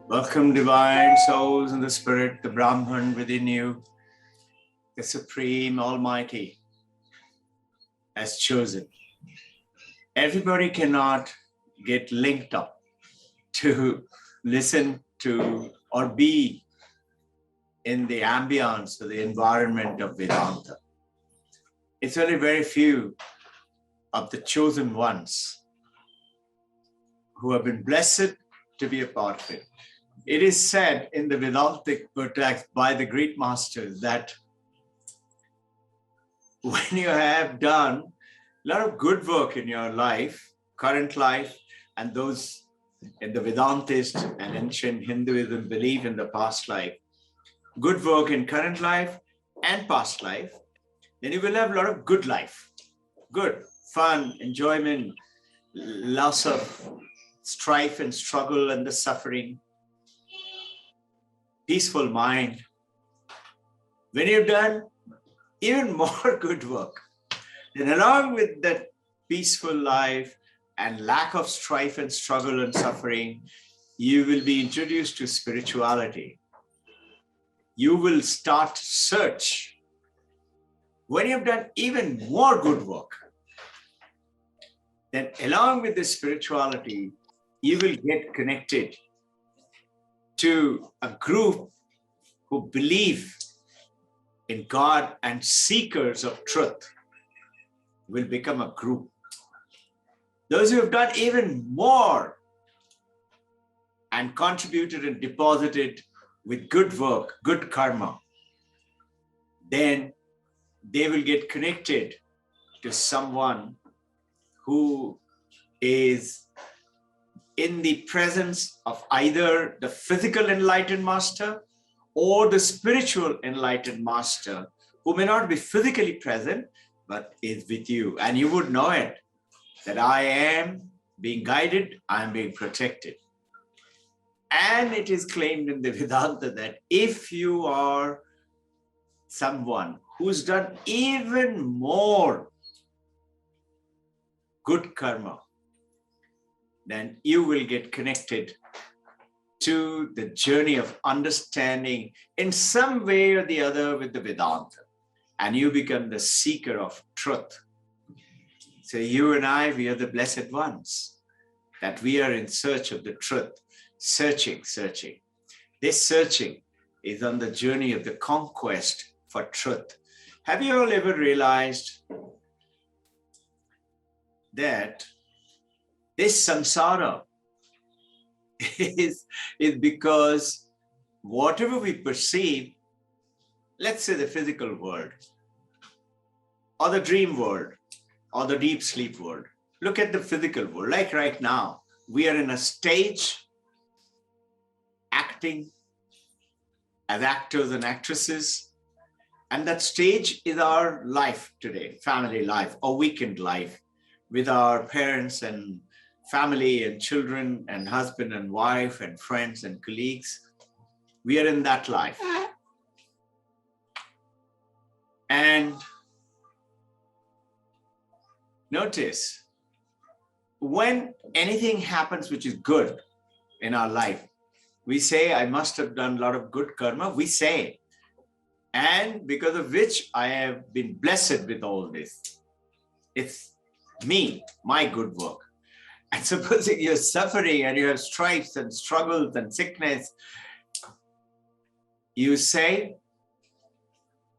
Welcome, divine souls in the spirit, the Brahman within you, the Supreme Almighty has chosen. Everybody cannot get linked up to listen to or be in the ambience or the environment of Vedanta. It's only very few of the chosen ones who have been blessed to be a part of it. It is said in the Vedantic text by the great masters that when you have done a lot of good work in your life, current life, and those in the Vedantist and ancient Hinduism believe in the past life, good work in current life and past life, then you will have a lot of good life. Good, fun, enjoyment, loss of strife and struggle and the suffering, peaceful mind. When you've done even more good work, then along with that peaceful life and lack of strife and struggle and suffering, you will be introduced to spirituality. You will start search. When you've done even more good work, then along with the spirituality, you will get connected to a group who believe in God and seekers of truth will become a group. Those who have done even more and contributed and deposited with good work, good karma, then they will get connected to someone who is in the presence of either the physical enlightened master or the spiritual enlightened master, who may not be physically present, but is with you. And you would know it, that I am being guided, I am being protected. And it is claimed in the Vedanta that if you are someone who's done even more good karma, then you will get connected to the journey of understanding in some way or the other with the Vedanta, and you become the seeker of truth. So you and I, we are the blessed ones, that we are in search of the truth, searching. This searching is on the journey of the conquest for truth. Have you all ever realized that this samsara is because whatever we perceive, let's say the physical world, or the dream world, or the deep sleep world. Look at the physical world, like right now, we are in a stage acting as actors and actresses, and that stage is our life today, family life or weekend life, with our parents and family and children and husband and wife and friends and colleagues. We are in that life. And notice, when anything happens which is good in our life, we say, I must have done a lot of good karma, we say, and because of which I have been blessed with all this. It's me, my good work. And supposing you're suffering and you have strifes and struggles and sickness, you say,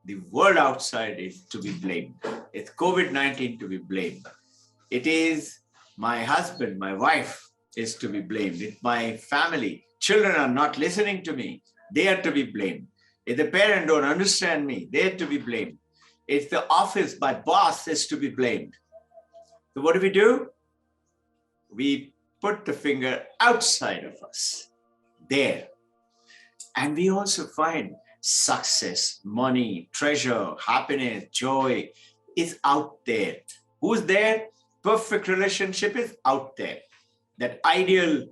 the world outside is to be blamed. It's COVID-19 to be blamed. It is my husband, my wife is to be blamed. It's my family. Children are not listening to me. They are to be blamed. If the parent don't understand me, they are to be blamed. If the office, my boss is to be blamed. So what do? We put the finger outside of us, there. And we also find success, money, treasure, happiness, joy is out there. Who's there? Perfect relationship is out there. That ideal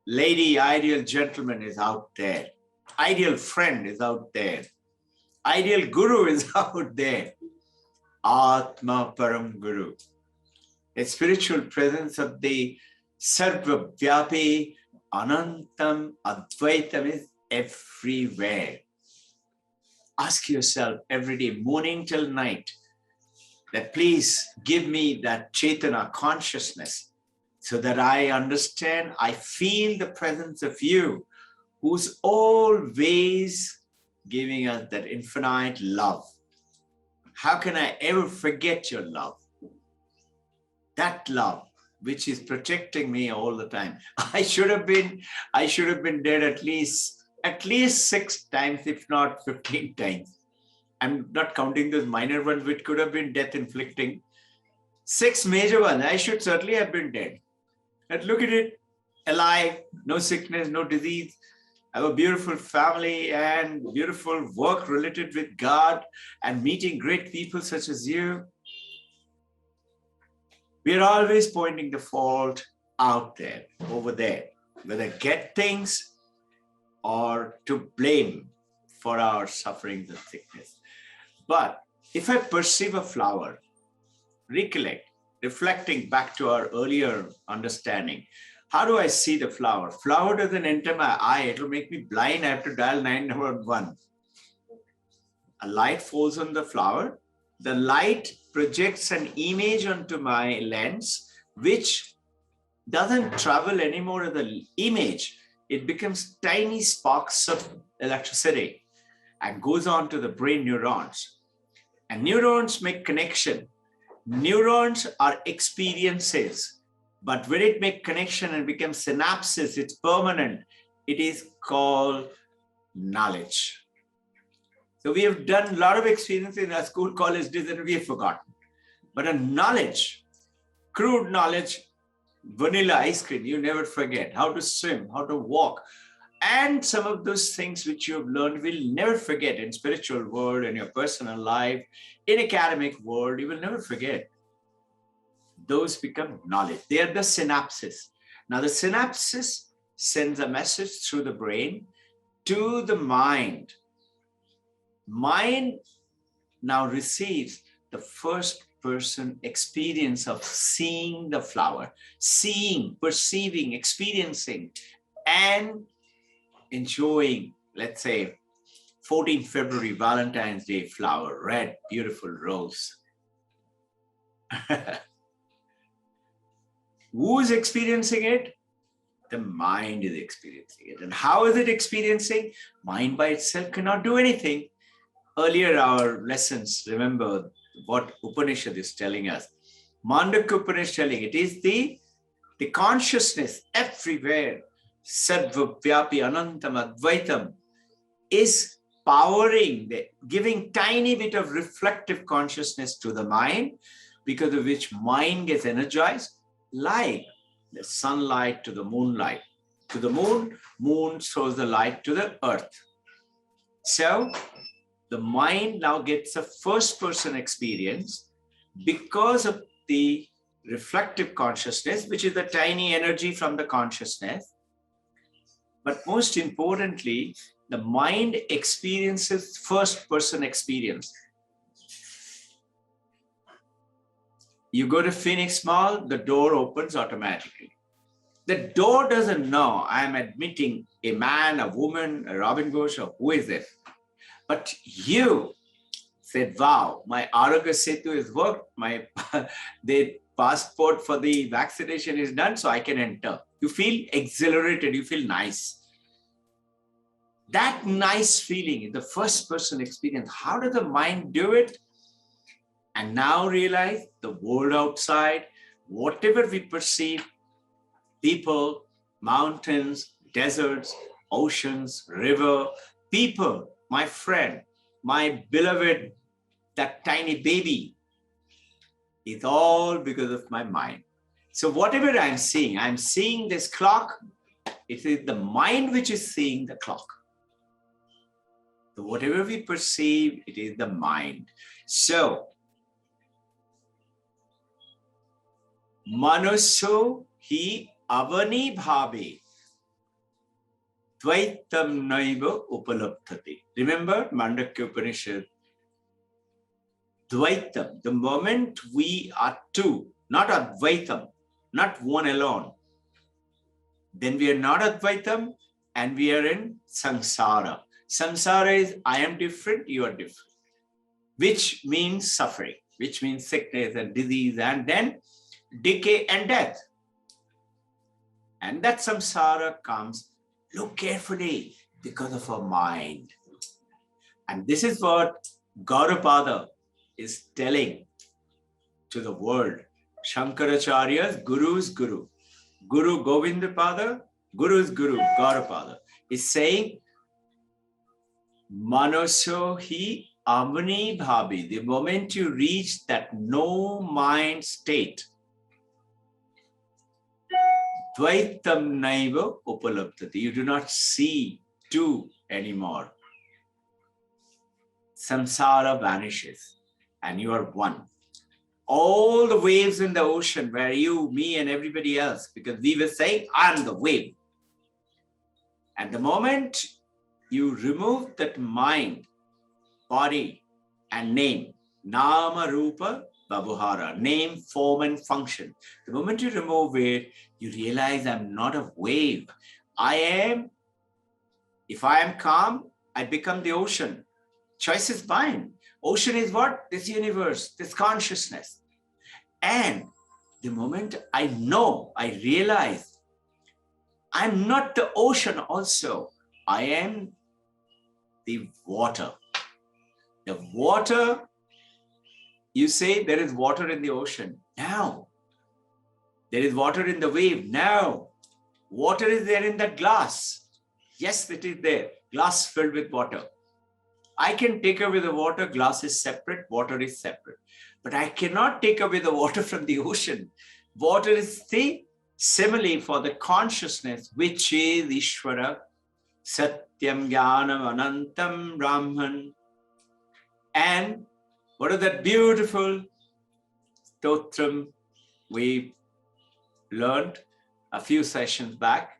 lady, ideal gentleman is out there. Ideal friend is out there. Ideal guru is out there. Atma Param Guru. a spiritual presence of the Sarva Vyapi Anantam Advaitam is everywhere. Ask yourself every day, morning till night, that please give me that Chaitana consciousness so that I understand, I feel the presence of you, who's always giving us that infinite love. How can I ever forget your love? That love which is protecting me all the time. I should have been dead at least 6 times, if not 15 times. I'm not counting those minor ones which could have been death inflicting. 6 major ones, I should certainly have been dead. And look at it, alive, no sickness, no disease. I have a beautiful family and beautiful work related with God and meeting great people such as you. We are always pointing the fault out there, over there, whether get things or to blame for our sufferings and sickness. But if I perceive a flower, recollect, reflecting back to our earlier understanding, how do I see the flower? Flower doesn't enter my eye, it'll make me blind. I have to dial 911. A light falls on the flower. The light projects an image onto my lens, which doesn't travel anymore as the image. It becomes tiny sparks of electricity and goes on to the brain neurons. And neurons make connection. Neurons are experiences, but when it makes connection and becomes synapses, it's permanent. It is called knowledge. So we have done a lot of experience in our school, college days, and we have forgotten. But a knowledge, crude knowledge, vanilla ice cream, you never forget. How to swim, how to walk. And some of those things which you have learned will never forget in spiritual world, in your personal life, in academic world, you will never forget. Those become knowledge. They are the synapses. Now the synapses sends a message through the brain to the mind. Mind now receives the first person experience of seeing the flower, seeing, perceiving, experiencing, and enjoying, let's say, 14th February, Valentine's Day flower, red, beautiful rose. Who is experiencing it? The mind is experiencing it. And how is it experiencing? Mind by itself cannot do anything. Earlier, our lessons, remember what Upanishad is telling us. Mandukya Upanishad is telling it is the consciousness everywhere. Sarva Vyapi Anantam Advaitam is powering, giving tiny bit of reflective consciousness to the mind, because of which mind gets energized, like the sunlight to the moonlight. To the moon, moon shows the light to the earth. So the mind now gets a first person experience because of the reflective consciousness, which is the tiny energy from the consciousness. But most importantly, the mind experiences first person experience. You go to Phoenix Mall, the door opens automatically. The door doesn't know I'm admitting a man, a woman, a Robin Ghosh, or who is it? But you said, wow, my Aroga Setu is worked, the passport for the vaccination is done, so I can enter. You feel exhilarated, you feel nice. That nice feeling is the first person experience. How does the mind do it? And now realize the world outside, whatever we perceive, people, mountains, deserts, oceans, river, people, my friend, my beloved, that tiny baby, is all because of my mind. So whatever I'm seeing this clock, it is the mind which is seeing the clock. So whatever we perceive, it is the mind. So, Manaso hi avani bhabe dvaitam naiva upalabdhate. Remember Mandukya Upanishad, dvaitam, the moment we are two, not Advaitam, not one alone. Then we are not Advaitam and we are in Samsara. Samsara is I am different, you are different, which means suffering, which means sickness and disease and then decay and death. And that samsara comes, look carefully, because of our mind. And this is what Gaudapada is telling to the world. Shankaracharya's Guru's Guru. Guru Govindapada, Guru's Guru, Gaudapada, is saying, Manoso hi amani bhabi. The moment you reach that no mind state, Dvaitam naiva upalabdhati. You do not see two anymore. Samsara vanishes and you are one. All the waves in the ocean where you, me and everybody else, because we were saying, I'm the wave. And the moment you remove that mind, body and name, nama, rupa, Babuhara, name, form, and function. The moment you remove it, you realize I'm not a wave. If I am calm, I become the ocean. Choice is mine. Ocean is what? This universe, this consciousness. And the moment I know, I realize I'm not the ocean also. I am the water. The water. You say there is water in the ocean. Now, there is water in the wave. Now, water is there in that glass. Yes, it is there. Glass filled with water. I can take away the water. Glass is separate. Water is separate. But I cannot take away the water from the ocean. Water is the simile for the consciousness, which is Ishvara, Satyam, Jnanam, Anantam, Brahman. And what is that beautiful stotram we learned a few sessions back?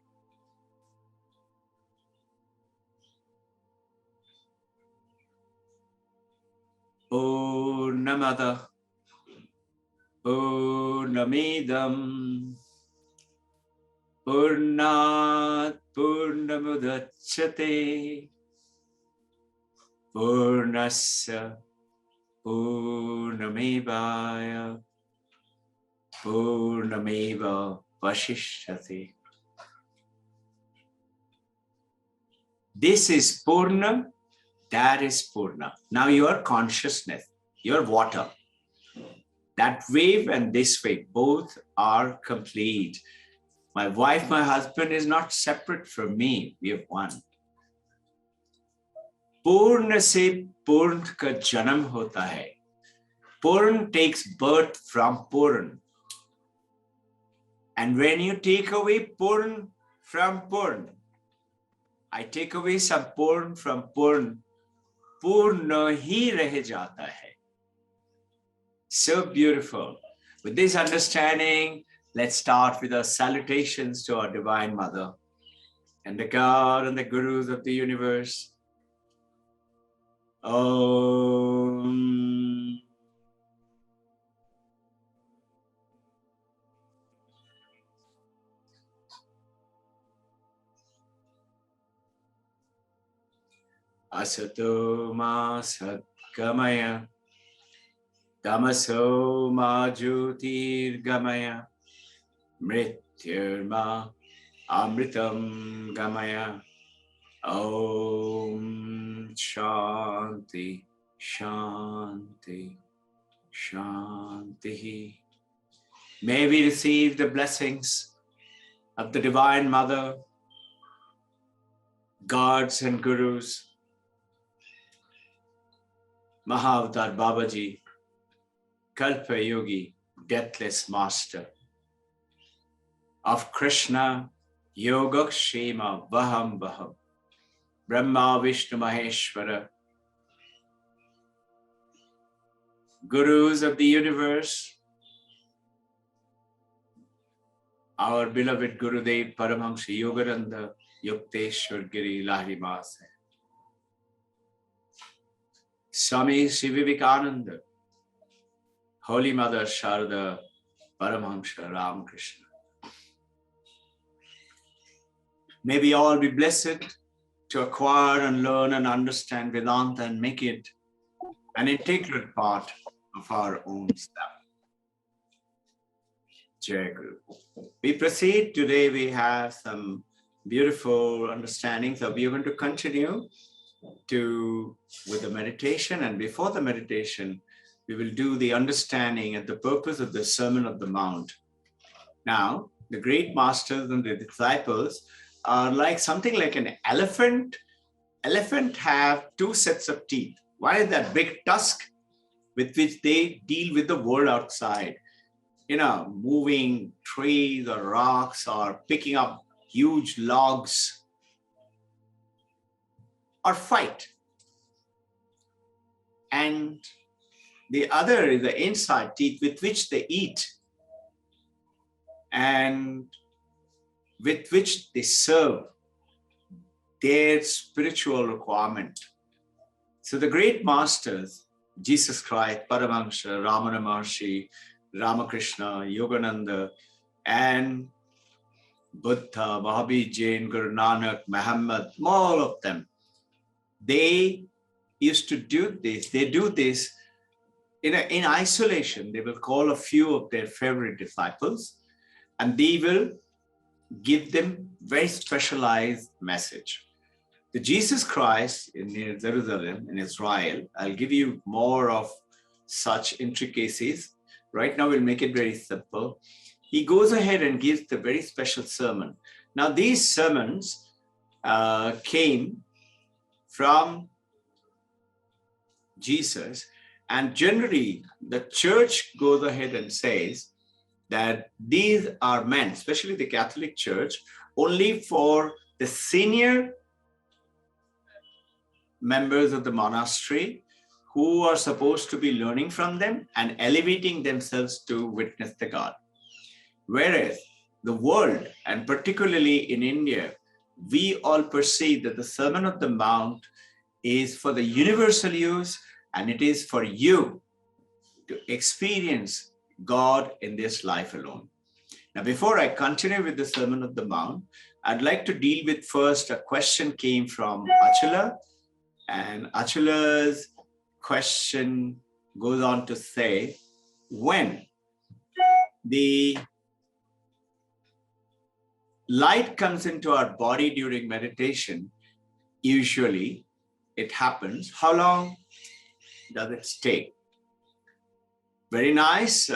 Purnamada Purnamidam Purnat Purnamudachyate Purnasya Purnamevaya Purnameva Vashishyate. This is Purna, that is Purna. Now your consciousness, your water, that wave and this wave, both are complete. My wife, my husband is not separate from me. We have one. Purna se Purna ka janam hota hai. Purna takes birth from Purna. And when you take away Purna from Purna, I take away some Purna from Purna, Purna hi reh jata hai. So beautiful. With this understanding, let's start with our salutations to our Divine Mother and the God and the Gurus of the universe. Om. Asato ma satgamaya, tamaso ma jyotirgamaya, mrityurma amritam gamaya. Om Shanti, Shanti, Shanti. May we receive the blessings of the Divine Mother, gods and gurus, Mahavatar Babaji, Kalpa Yogi, Deathless Master, of Krishna, Yogakshema Vaham Vaham, Brahma Vishnu Maheshwara, Gurus of the universe, our beloved Gurudev Paramahamsa Yogananda Yukteswar Giri Lahiri Masa, Swami Sri Vivekananda, Holy Mother Sharada Paramahamsa Ramakrishna. May we all be blessed to acquire and learn and understand Vedanta and make it an integral part of our own self. Jai Guru. We proceed. Today we have some beautiful understandings. So we are going to continue with the meditation, and before the meditation, we will do the understanding and the purpose of the Sermon of the Mount. Now, the great masters and the disciples are like something like an elephant. Elephant have two sets of teeth. One is that big tusk with which they deal with the world outside, moving trees or rocks or picking up huge logs or fight. And the other is the inside teeth with which they eat and with which they serve their spiritual requirement. So the great masters, Jesus Christ, Paramahamsa, Ramana Maharshi, Ramakrishna, Yogananda, and Buddha, Mahavir Jain, Guru Nanak, Muhammad, all of them, they used to do this. They do this in isolation. They will call a few of their favorite disciples and they will give them very specialized message. The Jesus Christ in Jerusalem, in Israel, I'll give you more of such intricacies. Right now, we'll make it very simple. He goes ahead and gives the very special sermon. Now, these sermons came from Jesus, and generally, the church goes ahead and says that these are meant, especially the Catholic Church, only for the senior members of the monastery who are supposed to be learning from them and elevating themselves to witness the God. Whereas the world, and particularly in India, we all perceive that the Sermon of the Mount is for the universal use, and it is for you to experience God in this life alone. Now, before I continue with the Sermon of the Mount, I'd like to deal with first a question came from Achala, and Achala's question goes on to say, when the light comes into our body during meditation, usually it happens, how long does it stay? Very nice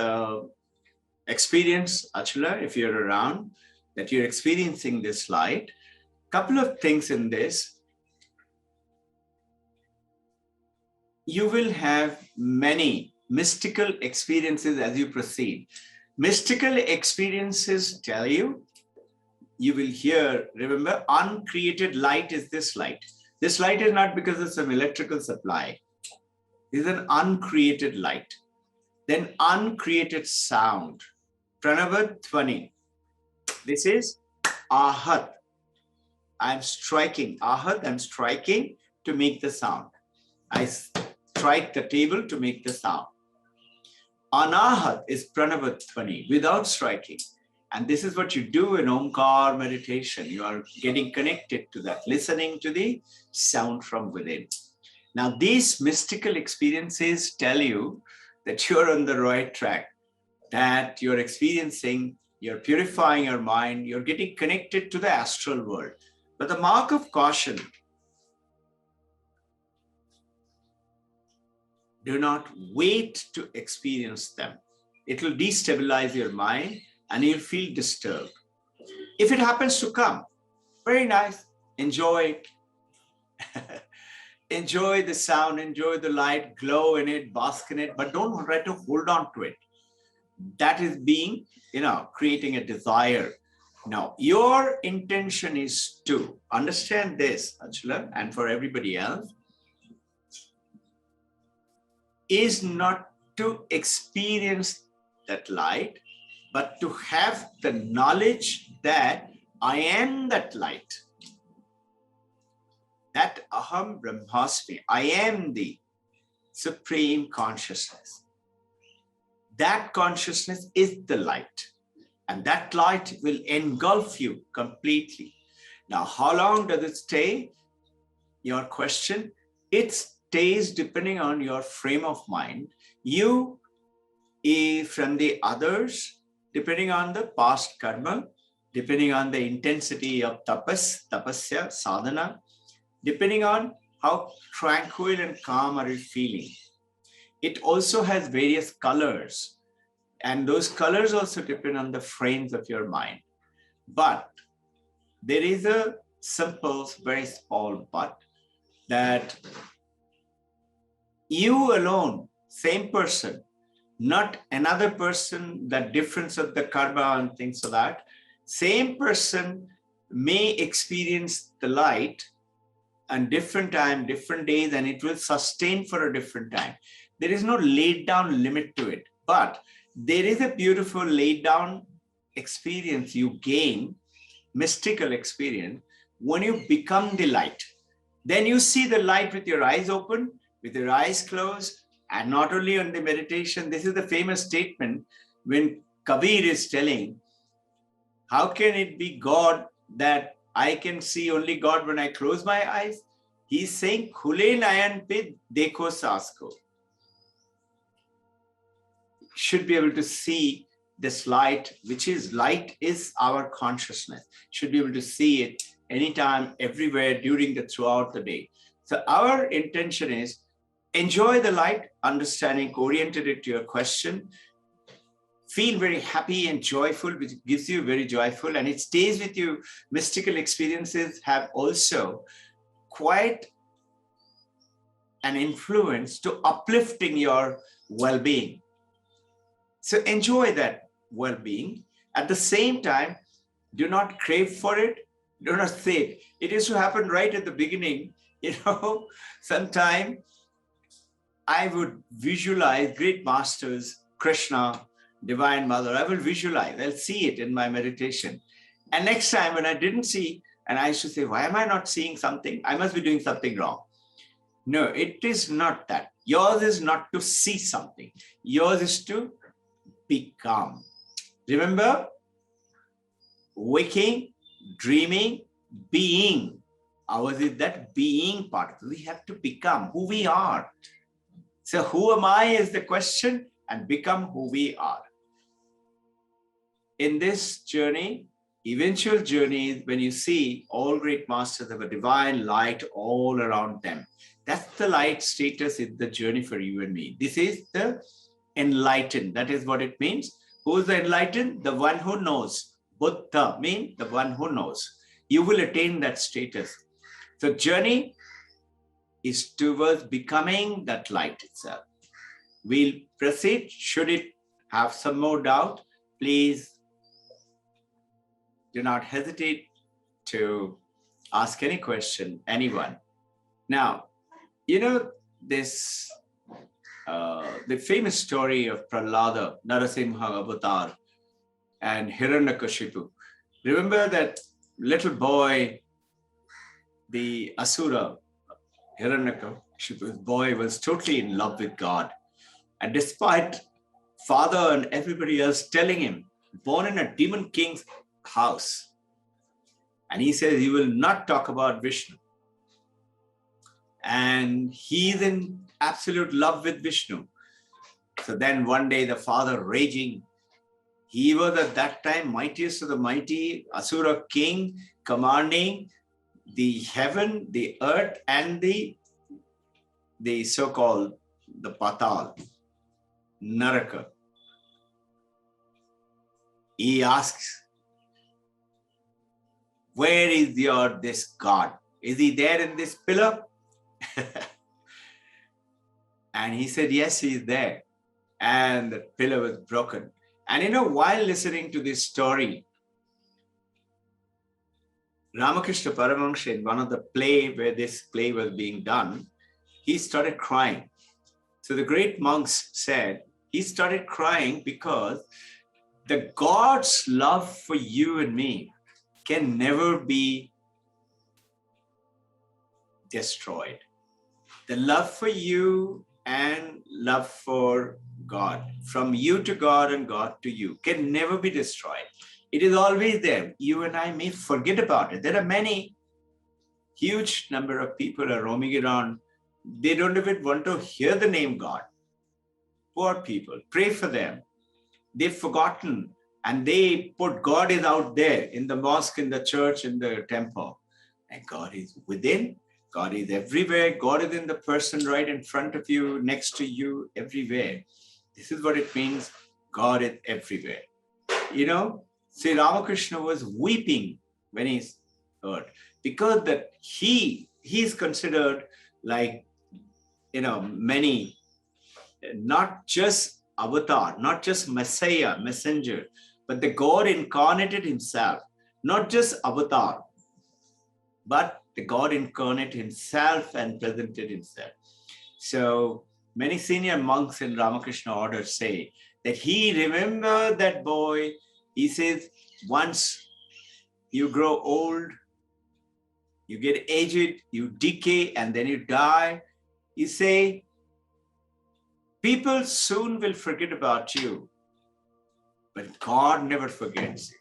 experience, Achala, if you're around, that you're experiencing this light. Couple of things in this. You will have many mystical experiences as you proceed. Mystical experiences tell you, you will hear, remember, uncreated light is this light. This light is not because of some electrical supply. It is an uncreated light. Then uncreated sound. Pranava Dhvani. This is Ahat. I'm striking. Ahat, I'm striking to make the sound. I strike the table to make the sound. Anahat is Pranava Dhvani, without striking. And this is what you do in Omkar meditation. You are getting connected to that, listening to the sound from within. Now, these mystical experiences tell you that you're on the right track, that you're experiencing, you're purifying your mind, you're getting connected to the astral world. But the mark of caution, do not wait to experience them. It will destabilize your mind and you'll feel disturbed. If it happens to come, very nice, enjoy it. Enjoy the sound, enjoy the light, glow in it, bask in it, but don't try to hold on to it. That is being, creating a desire. Now, your intention is to understand this, Achala, and for everybody else, is not to experience that light, but to have the knowledge that I am that light. That Aham Brahmasmi, I am the Supreme Consciousness. That consciousness is the light. And that light will engulf you completely. Now, how long does it stay? Your question. It stays depending on your frame of mind. You, from the others, depending on the past karma, depending on the intensity of tapasya, sadhana, depending on how tranquil and calm are you feeling. It also has various colors, and those colors also depend on the frames of your mind. But there is a simple, very small but, that you alone, same person, not another person, that difference of the karma and things like that, same person may experience the light on different time, different days, and it will sustain for a different time. There is no laid down limit to it, but there is a beautiful laid down experience you gain, mystical experience, when you become the light. Then you see the light with your eyes open, with your eyes closed, and not only on the meditation. This is the famous statement when Kabir is telling, how can it be God that I can see only God when I close my eyes? He's saying, Khule nayan pe dekho saas ko. Should be able to see this light, which is light is our consciousness. Should be able to see it anytime, everywhere, throughout the day. So our intention is enjoy the light, understanding, oriented it to your question, feel very happy and joyful, which gives you very joyful, and it stays with you. Mystical experiences have also quite an influence to uplifting your well-being. So enjoy that well-being. At the same time, do not crave for it. Do not say it. It used to happen right at the beginning. Sometime I would visualize great masters, Krishna, Divine Mother. I will visualize. I'll see it in my meditation. And next time when I didn't see, and I used to say, why am I not seeing something? I must be doing something wrong. No, it is not that. Yours is not to see something. Yours is to become. Remember, waking, dreaming, being. Ours is that being part. We have to become who we are. So who am I is the question, and become who we are. In this journey, eventual journey, when you see all great masters have a divine light all around them. That's the light status in the journey for you and me. This is the enlightened. That is what it means. Who is the enlightened? The one who knows. Buddha means the one who knows. You will attain that status. So journey is towards becoming that light itself. We'll proceed. Should it have some more doubt, please do not hesitate to ask any question, anyone. Now, this the famous story of Prahlada, Narasimha Avatar, and Hiranyakashipu. Remember that little boy, the Asura, Hiranyakashipu's boy, was totally in love with God. And despite father and everybody else telling him, born in a demon king's house, and he says he will not talk about Vishnu. And he's in absolute love with Vishnu. So then one day the father raging, he was at that time mightiest of the mighty, Asura king, commanding the heaven, the earth, and the so-called the Patal, Naraka. He asks, where is this God? Is he there in this pillar? And he said, yes, he is there. And the pillar was broken. And while listening to this story, Ramakrishna Paramahamsa, in one of the play where this play was being done, he started crying. So the great monks said, he started crying because the God's love for you and me can never be destroyed. The love for you and love for God, from you to God and God to you, can never be destroyed. It is always there. You and I may forget about it. There are many, huge number of people are roaming around. They don't even want to hear the name God. Poor people, pray for them. They've forgotten, and they put God is out there in the mosque, in the church, in the temple. And God is within. God is everywhere. God is in the person right in front of you, next to you, everywhere. This is what it means. God is everywhere. You know, Sri Ramakrishna was weeping when he heard, because that he is considered like, many, not just avatar, not just Messiah, messenger, but the God incarnated himself, not just avatar, but the God incarnate himself and presented himself. So many senior monks in Ramakrishna order say that he remembered that boy. He says, once you grow old, you get aged, you decay, and then you die. You say, people soon will forget about you, but God never forgets you.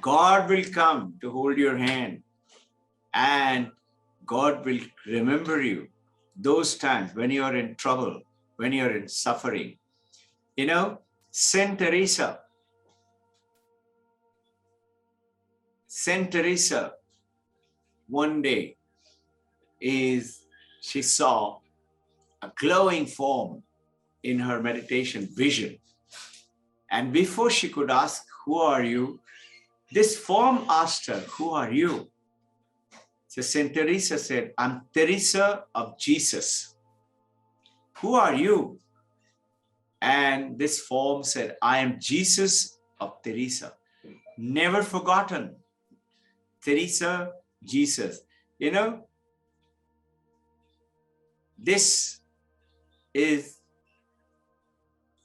God will come to hold your hand, and God will remember you those times when you are in trouble, when you are in suffering. You know, Saint Teresa, one day she saw a glowing form in her meditation vision. And before she could ask, who are you? This form asked her, who are you? So Saint Teresa said, I'm Teresa of Jesus. Who are you? And this form said, I am Jesus of Teresa. Never forgotten. Teresa, Jesus. You know, this is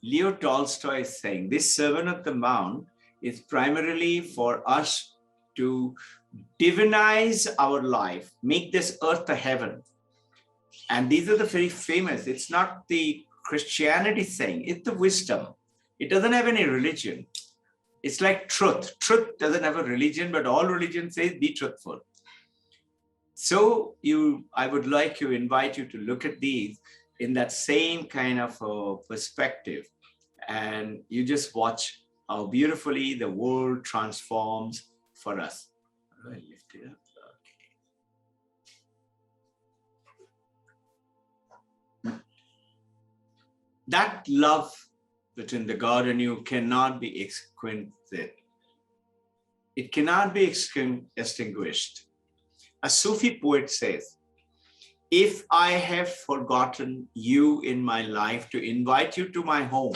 Leo Tolstoy is saying, this Servant of the Mount is primarily for us to divinize our life, make this earth a heaven. And these are the very famous, it's not the Christianity saying, it's the wisdom. It doesn't have any religion. It's like truth. Truth doesn't have a religion, but all religion says be truthful. So I would like to invite you to look at these in that same kind of perspective. And you just watch how beautifully the world transforms for us. I lift it up. Okay. That love between the God and you cannot be exquisite. It cannot be extinguished. A Sufi poet says, if I have forgotten you in my life to invite you to my home,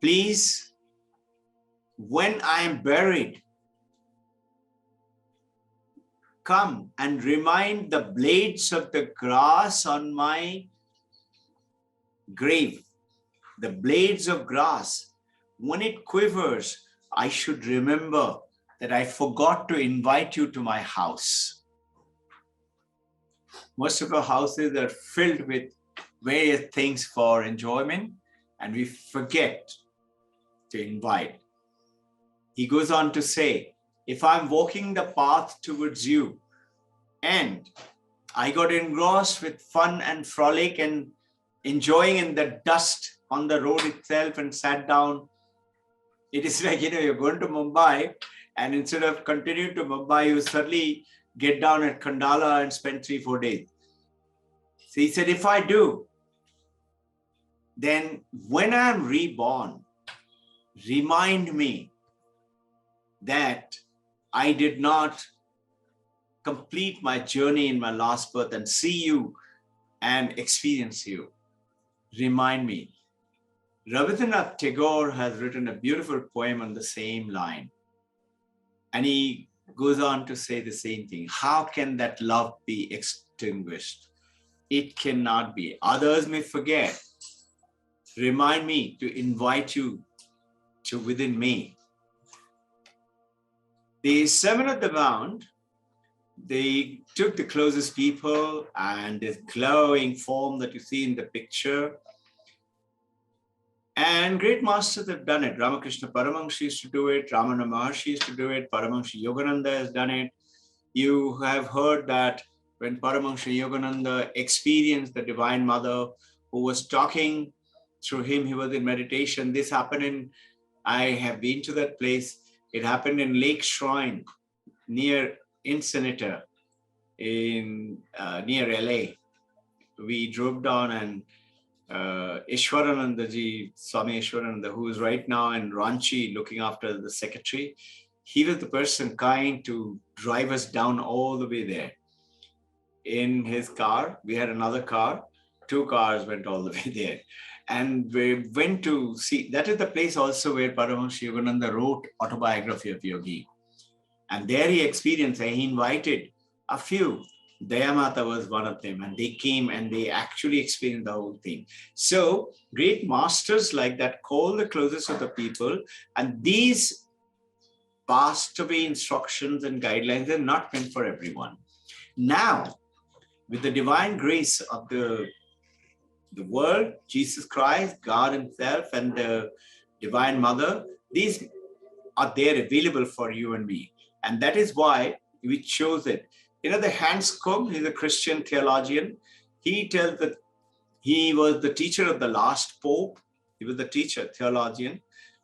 please, when I am buried, come and remind the blades of the grass on my grave, the blades of grass. When it quivers, I should remember that I forgot to invite you to my house. Most of our houses are filled with various things for enjoyment, and we forget to invite. He goes on to say, if I'm walking the path towards you and I got engrossed with fun and frolic and enjoying in the dust on the road itself and sat down, it is like, you're going to Mumbai, and instead of continuing to Mumbai, you suddenly get down at Khandala and spend 3-4 days. So he said, if I do, then when I'm reborn, remind me that I did not complete my journey in my last birth and see you and experience you. Remind me. Rabindranath Tagore has written a beautiful poem on the same line. And he goes on to say the same thing. How can that love be extinguished? It cannot be. Others may forget. Remind me to invite you to within me. The Sermon of the Mount They took the closest people and this glowing form that you see in the picture. And great masters have done it. Ramakrishna Paramahansa used to do it. Ramana Maharshi used to do it. Paramahansa Yogananda has done it. You have heard that when Paramahansa Yogananda experienced the Divine Mother who was talking through him, he was in meditation. This happened I have been to that place. It happened in Lake Shrine near Senator in near LA. We drove down and Ishwarananda ji, Swami Ishwarananda, who is right now in Ranchi looking after the secretary, he was the person kind to drive us down all the way there. In his car, we had another car, 2 cars went all the way there. And we went to see, that is the place also where Paramahansa Yogananda wrote Autobiography of Yogi. And there he experienced, and he invited a few. Dayamata was one of them, and they came and they actually experienced the whole thing. So great masters like that call the closest of the people, and these passed away instructions and guidelines are not meant for everyone. Now, with the divine grace of the world, Jesus Christ, God himself, and the Divine Mother, these are there available for you and me. And that is why we chose it. You know, the Hans Küng, he's a Christian theologian. He tells that he was the teacher of the last Pope. He was the teacher, theologian.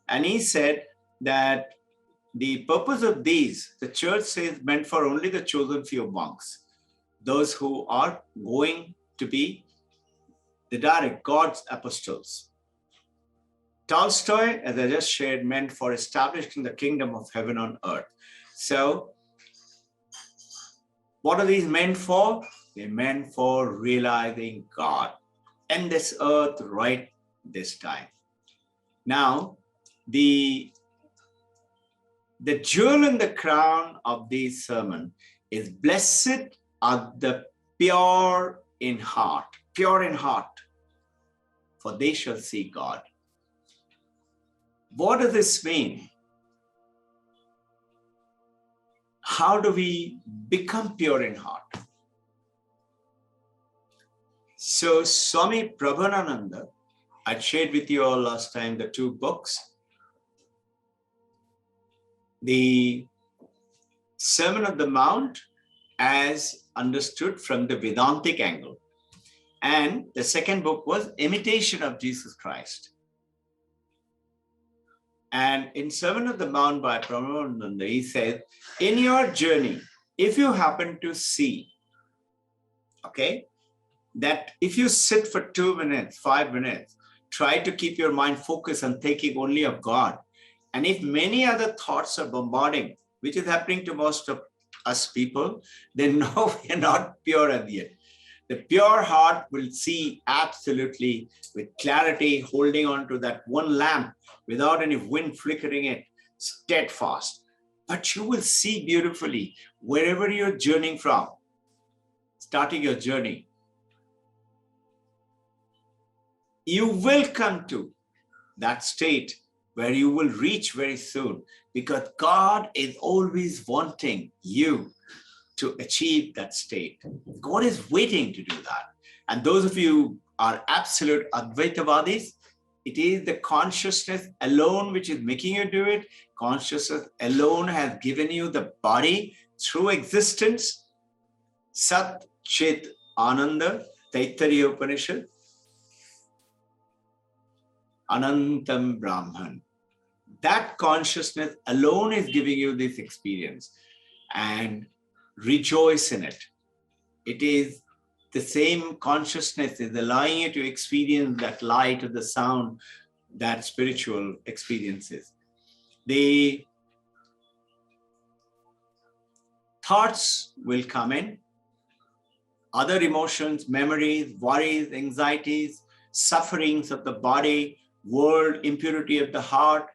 And he said that the purpose of these, the church says, meant for only the chosen few monks, those who are going to be the direct God's apostles. Tolstoy, as I just shared, meant for establishing the kingdom of heaven on earth. So, what are these meant for? They're meant for realizing God and this earth right this time. Now, the jewel in the crown of this sermon is blessed are the pure in heart, for they shall see God. What does this mean? How do we become pure in heart? So Swami Prabhanananda, I shared with you all last time the 2 books. The Sermon on the Mount as understood from the Vedantic angle. And the second book was Imitation of Jesus Christ. And in Sermon on the Mount by Prabhupada, he said, in your journey, if you happen to see, okay, that if you sit for 2 minutes, 5 minutes, try to keep your mind focused on thinking only of God. And if many other thoughts are bombarding, which is happening to most of us people, then no, we are not pure at the end. The pure heart will see absolutely with clarity, holding on to that one lamp without any wind flickering it, steadfast. But you will see beautifully wherever you're journeying from, starting your journey. You will come to that state where you will reach very soon, because God is always wanting you to achieve that state. God is waiting to do that. And those of you who are absolute Advaitavadis, it is the consciousness alone which is making you do it. Consciousness alone has given you the body through existence. Sat Chit Ananda, Taittiriya Upanishad, Anantam Brahman. That consciousness alone is giving you this experience, and rejoice in it. It is the same consciousness is allowing you to experience that light of the sound, that spiritual experiences. The thoughts will come in, other emotions, memories, worries, anxieties, sufferings of the body, world, impurity of the heart,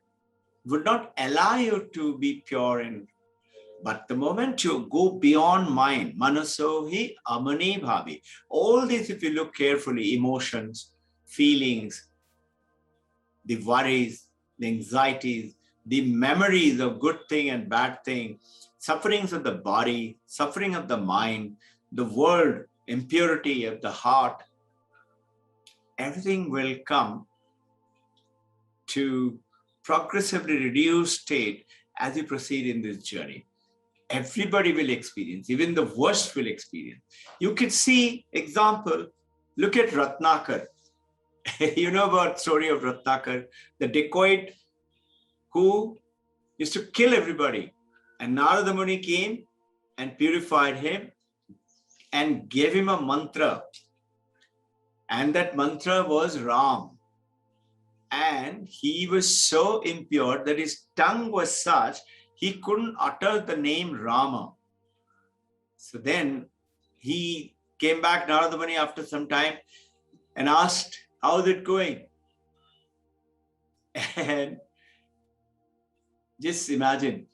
would not allow you to be pure in. But the moment you go beyond mind, manasohi amani bhavi, all this, if you look carefully, emotions, feelings, the worries, the anxieties, the memories of good thing and bad thing, sufferings of the body, suffering of the mind, the world, impurity of the heart, everything will come to progressively reduced state as you proceed in this journey. Everybody will experience, even the worst will experience. You can see example, look at Ratnakar. You know about story of Ratnakar, the dacoit who used to kill everybody. And Narada Muni came and purified him and gave him a mantra. And that mantra was Ram. And he was so impure that his tongue was such, he couldn't utter the name Rama. So then he came back, Narada Muni, after some time and asked, how's it going? And just imagine,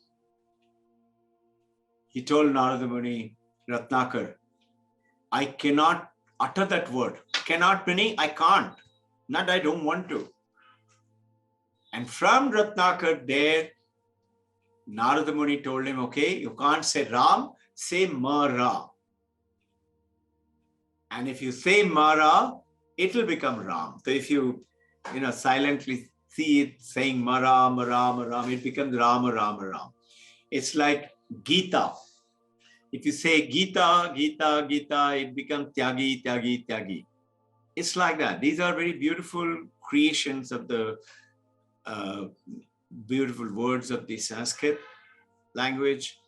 he told Narada Muni, Ratnakar, I cannot utter that word. Cannot meaning I can't. Not I don't want to. And from Ratnakar there, Narada Muni told him, okay, you can't say Ram, say Mara. And if you say Mara, it will become Ram. So if you silently see it saying Mara, Mara, Mara, it becomes Rama, Rama, Ram. It's like Gita. If you say Gita, Gita, Gita, it becomes Tyagi, Tyagi, Tyagi. It's like that. These are very beautiful creations of the beautiful words of the Sanskrit language.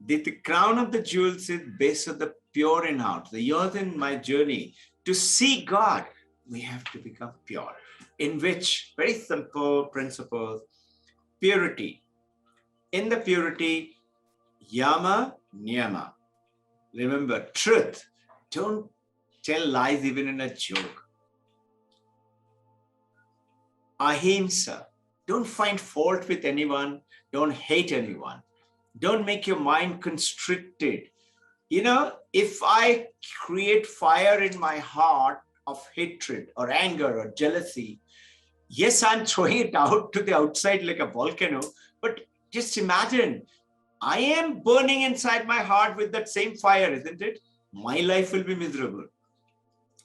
The crown of the jewels is based on the pure in heart. The yours in my journey to see God, we have to become pure. In which, very simple principles, purity. In the purity, yama, niyama. Remember, truth. Don't tell lies even in a joke. Ahimsa. Don't find fault with anyone. Don't hate anyone. Don't make your mind constricted. If I create fire in my heart of hatred or anger or jealousy, yes, I'm throwing it out to the outside like a volcano, but just imagine, I am burning inside my heart with that same fire, isn't it? My life will be miserable.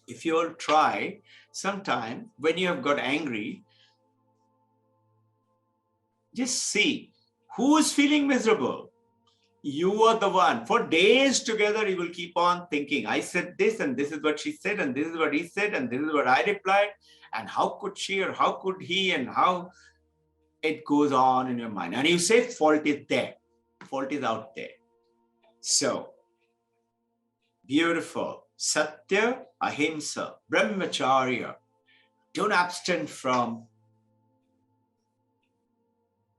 If you all try, sometime when you have got angry, just see who is feeling miserable. You are the one. For days together, you will keep on thinking, I said this, and this is what she said, and this is what he said, and this is what I replied, and how could she or how could he, and how it goes on in your mind. And you say fault is there. Fault is out there. So, beautiful. Satya, ahimsa, brahmacharya. Don't abstain from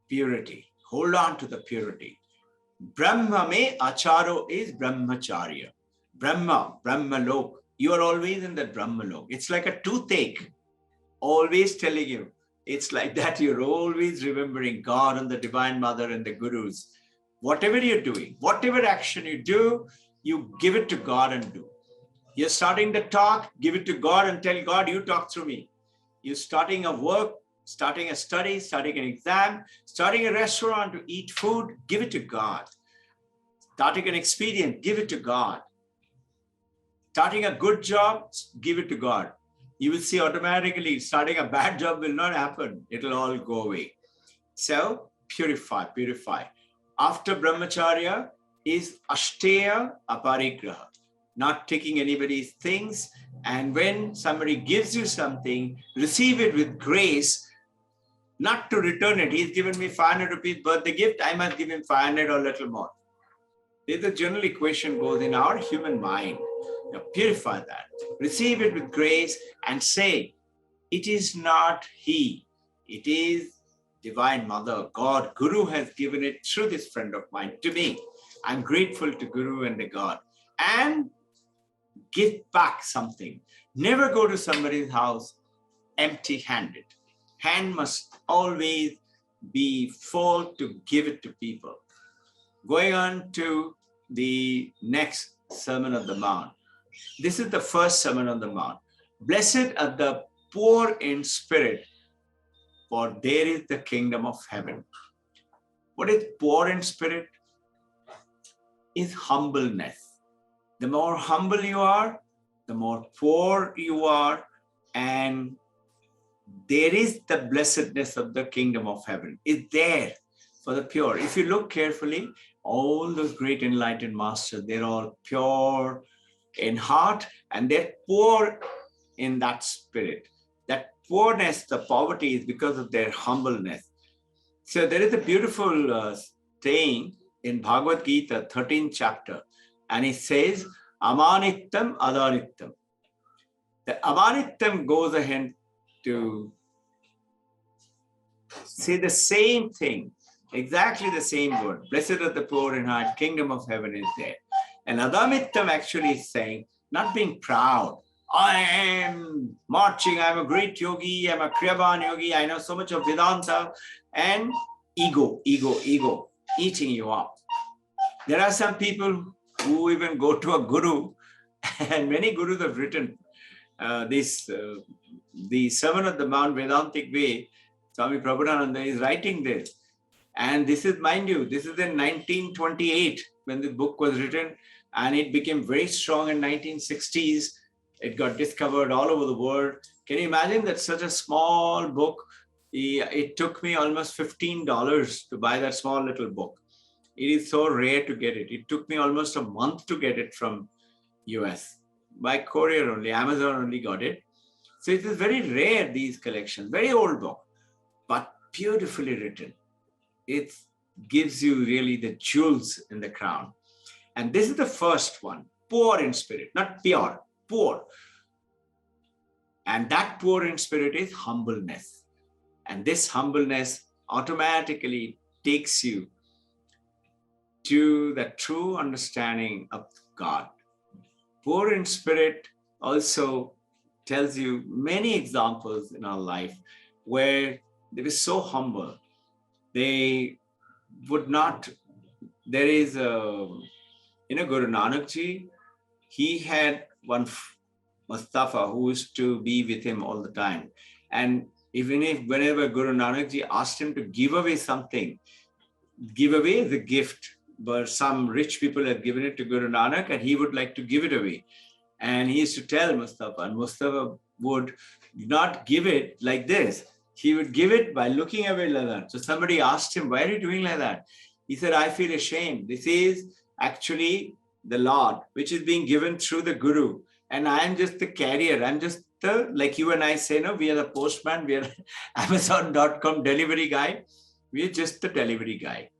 purity. Hold on to the purity. Brahma me acharo is brahmacharya. Brahma, Brahmalok. You are always in that Brahmalok. It's like a toothache. Always telling you. It's like that. You're always remembering God and the Divine Mother and the Gurus. Whatever you're doing, whatever action you do, you give it to God and do. You're starting the talk, give it to God and tell God, you talk through me. You're starting a work, starting a study, starting an exam, starting a restaurant to eat food, give it to God. Starting an experience, give it to God. Starting a good job, give it to God. You will see automatically starting a bad job will not happen. It'll all go away. So purify, purify. After brahmacharya is ashteya aparigraha, not taking anybody's things. And when somebody gives you something, receive it with grace, not to return it. He's given me 500 rupees birthday gift, I must give him 500 or a little more. The general equation goes in our human mind. Now, purify that. Receive it with grace and say, it is not he. It is Divine Mother, God, Guru has given it through this friend of mine to me. I'm grateful to Guru and the God. And give back something. Never go to somebody's house empty-handed. Hand must always be full to give it to people. Going on to the next Sermon on the Mount. This is the first Sermon on the Mount. Blessed are the poor in spirit, for there is the kingdom of heaven. What is poor in spirit? is humbleness. The more humble you are, the more poor you are, and there is the blessedness of the kingdom of heaven. It's there for the pure. If you look carefully, all those great enlightened masters, they're all pure in heart and they're poor in that spirit. That poorness, the poverty is because of their humbleness. So there is a beautiful saying in Bhagavad Gita, 13th chapter, and it says, Amanittam Adanittam. The Amanittam goes ahead to say the same thing, exactly the same word. Blessed are the poor in heart, kingdom of heaven is there. And Adamittam actually is saying, not being proud. I am marching, I'm a great yogi, I'm a Kriyaban yogi, I know so much of Vedanta, and ego, eating you up. There are some people who even go to a guru, and many gurus have written the Sermon of the Mount Vedantic Way. Swami Prabhupada is writing this. And this is, mind you, this is in 1928 when the book was written, and it became very strong in 1960s. It got discovered all over the world. Can you imagine that such a small book? It took me almost $15 to buy that small little book. It is so rare to get it. It took me almost a month to get it from US. By courier only, Amazon only got it. So it is very rare, these collections, very old book, but beautifully written. It gives you really the jewels in the crown. And this is the first one, poor in spirit, not pure, poor. And that poor in spirit is humbleness. And this humbleness automatically takes you to the true understanding of God. Poor in spirit also tells you many examples in our life where they were so humble. They would not, there is Guru Nanak Ji, he had one Mustafa who used to be with him all the time. And whenever Guru Nanak Ji asked him to give away something, give away the gift, but some rich people had given it to Guru Nanak and he would like to give it away. And he used to tell Mustafa, and Mustafa would not give it like this. He would give it by looking away like that. So somebody asked him, why are you doing like that? He said, I feel ashamed. This is actually the Lord, which is being given through the Guru. And I am just the carrier. I'm just the, like you and I say, no, we are the postman, we are Amazon.com delivery guy. We are just the delivery guy.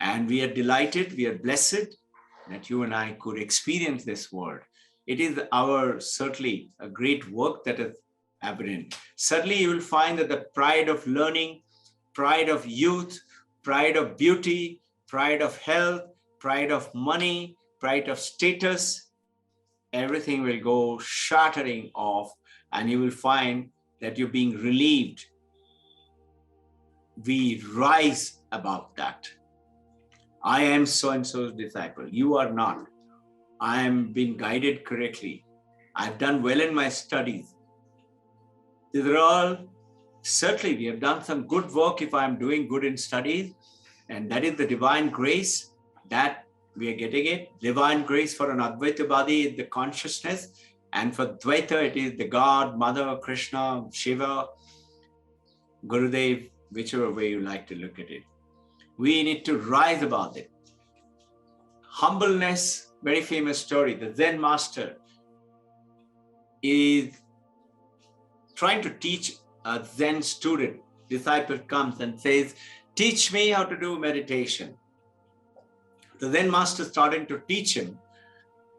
And we are delighted, we are blessed that you and I could experience this world. It is certainly a great work that is evident. Certainly you will find that the pride of learning, pride of youth, pride of beauty, pride of health, pride of money, pride of status, everything will go shattering off and you will find that you're being relieved. We rise above that. I am so-and-so's disciple. You are not. I am being guided correctly. I've done well in my studies. These are all, certainly we have done some good work if I'm doing good in studies. And that is the divine grace that we are getting it. Divine grace for an Advaita body is the consciousness. And for Dvaita, it is the God, Mother, Krishna, Shiva, Gurudev, whichever way you like to look at it. We need to rise above it. Humbleness, very famous story. The Zen master is trying to teach a Zen student. Disciple comes and says, teach me how to do meditation. The Zen master starting to teach him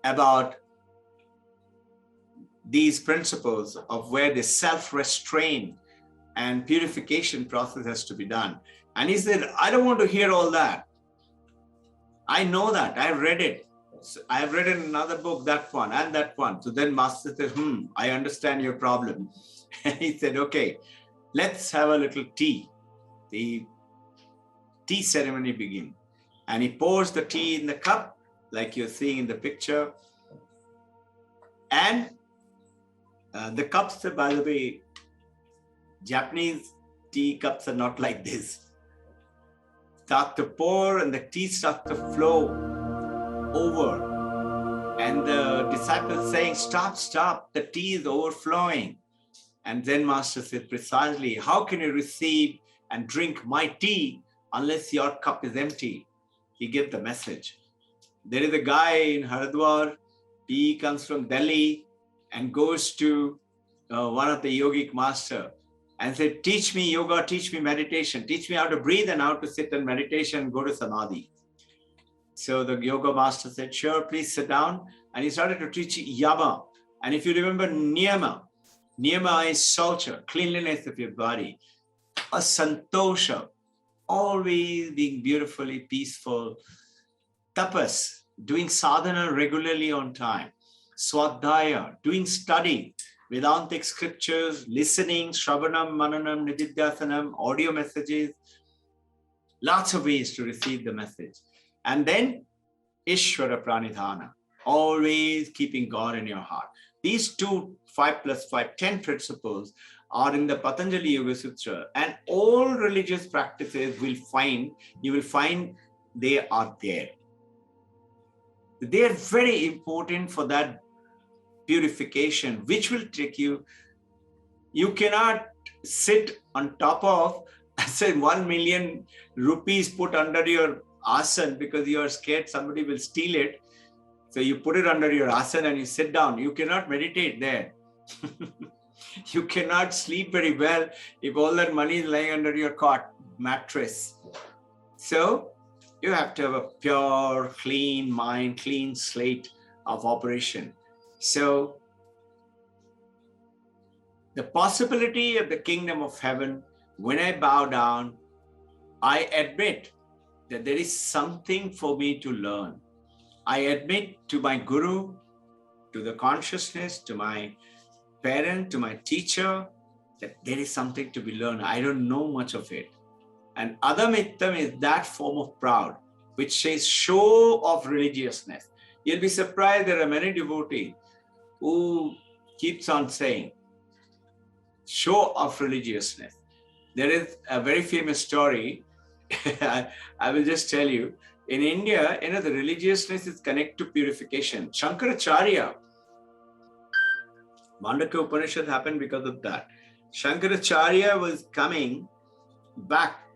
about these principles of where the self-restraint and purification process has to be done. And he said, I don't want to hear all that. I know that, I've read it. So I've read in another book, that one and that one. So then master said, I understand your problem. And he said, okay, let's have a little tea. The tea ceremony begins. And he pours the tea in the cup, like you're seeing in the picture. And the cups, by the way, Japanese tea cups are not like this. Start to pour and the tea starts to flow over. And the disciples saying, stop, stop, the tea is overflowing. And Zen Master said precisely, how can you receive and drink my tea unless your cup is empty? He gave the message. There is a guy in Haridwar, he comes from Delhi and goes to one of the yogic master and said, teach me yoga, teach me meditation, teach me how to breathe and how to sit in meditation, go to samadhi. So the yoga master said, sure, please sit down. And he started to teach yama. And if you remember niyama, niyama is shelter, cleanliness of your body. A santosha, always being beautifully peaceful. Tapas, doing sadhana regularly on time. Swadhyaya, doing study. Vedantic scriptures, listening, Shravanam, Mananam, Nididhyasanam, audio messages. Lots of ways to receive the message. And then Ishvara Pranidhana, always keeping God in your heart. These 2, 5 plus 5, 10 principles are in the Patanjali Yoga Sutra, and all religious practices you will find they are there. They are very important for that purification, which will take you. You cannot sit on top of, say, 1 million rupees put under your asana because you are scared somebody will steal it. So you put it under your asana and you sit down. You cannot meditate there. You cannot sleep very well if all that money is lying under your cot mattress. So you have to have a pure, clean mind, clean slate of operation. So the possibility of the kingdom of heaven, when I bow down, I admit that there is something for me to learn. I admit to my guru, to the consciousness, to my parent, to my teacher, that there is something to be learned. I don't know much of it. And adamittam is that form of proud, which says show of religiousness. You'll be surprised there are many devotees who keeps on saying show of religiousness. There is a very famous story. I will just tell you. In India, the religiousness is connected to purification. Shankaracharya, Mandaka Upanishad happened because of that. Shankaracharya was coming back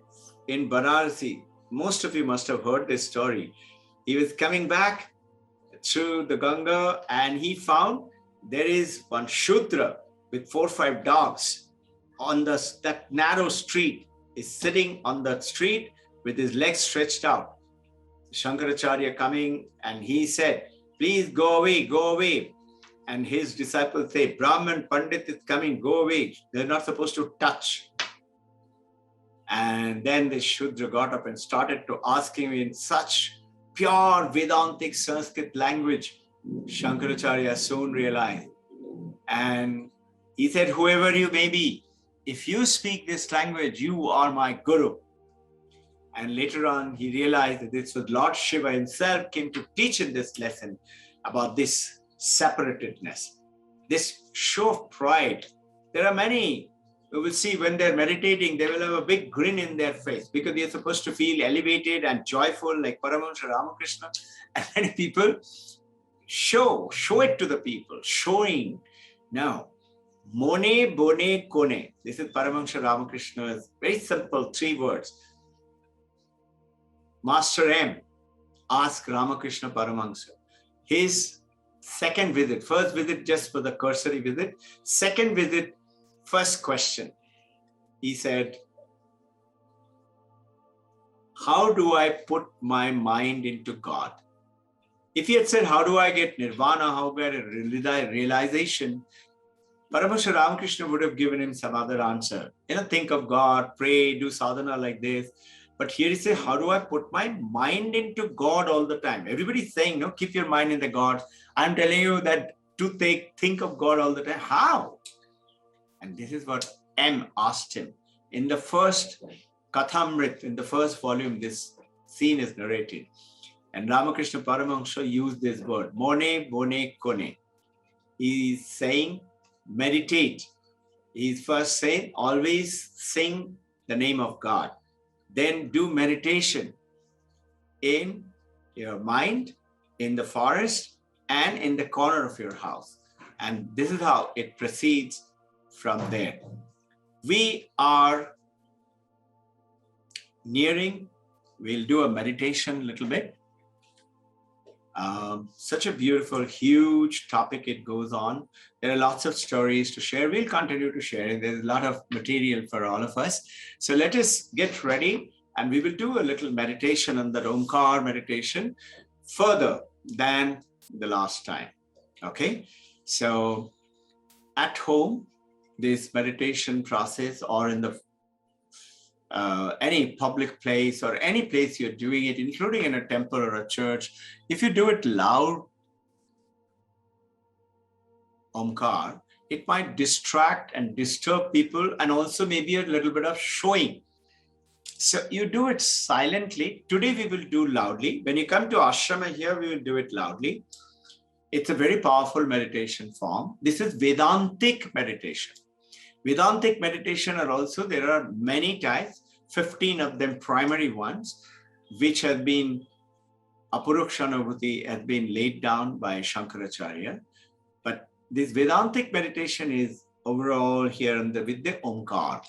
in Varanasi. Most of you must have heard this story. He was coming back through the Ganga and he found there is one Shudra with 4 or 5 dogs on that narrow street, is sitting on that street with his legs stretched out. Shankaracharya coming and he said, please go away, go away. And his disciples say, Brahman, Pandit is coming, go away. They're not supposed to touch. And then the Shudra got up and started to ask him in such pure Vedantic Sanskrit language. Shankaracharya soon realized. And he said, whoever you may be, if you speak this language, you are my guru. And later on, he realized that this was Lord Shiva himself came to teach in this lesson about this separatedness, this show of pride. There are many who will see when they're meditating, they will have a big grin in their face because they're supposed to feel elevated and joyful like Paramahansa Ramakrishna. And many people show it to the people, showing. Now, Mone, Bone, Kone. This is Paramahansa Ramakrishna's very simple 3 words. Master M asked Ramakrishna Paramahansa. His second visit, first visit just for the cursory visit, second visit, first question. He said, how do I put my mind into God? If he had said, how do I get nirvana, how do I get realization, Paramahansa Ramakrishna would have given him some other answer. Think of God, pray, do sadhana like this. But here he says, how do I put my mind into God all the time? Everybody's saying, no, keep your mind in the God. I'm telling you that to think of God all the time. How? And this is what M asked him. In the first Kathamrit, in the first volume, this scene is narrated. And Ramakrishna Paramahansa used this word, Mone, Bone, Kone. He's saying, meditate. He's first saying, always sing the name of God. Then do meditation in your mind in the forest, and in the corner of your house. And this is how it proceeds from there. We are nearing, we'll do a meditation a little bit. Such a beautiful, huge topic it goes on. There are lots of stories to share. We'll continue to share. There's a lot of material for all of us. So let us get ready, and we will do a little meditation on the Omkar meditation further than the last time. Okay? So at home, this meditation process, or in the any public place or any place you're doing it, including in a temple or a church, if you do it loud, Omkar, it might distract and disturb people, and also maybe a little bit of showing. So you do it silently. Today we will do loudly. When you come to ashrama here, we will do it loudly. It's a very powerful meditation form. This is Vedantic meditation. Vedantic meditation are also, there are many types, 15 of them primary ones, which have been, Apurukshanubhuti has been laid down by Shankaracharya. But this Vedantic meditation is overall here with the Omkar.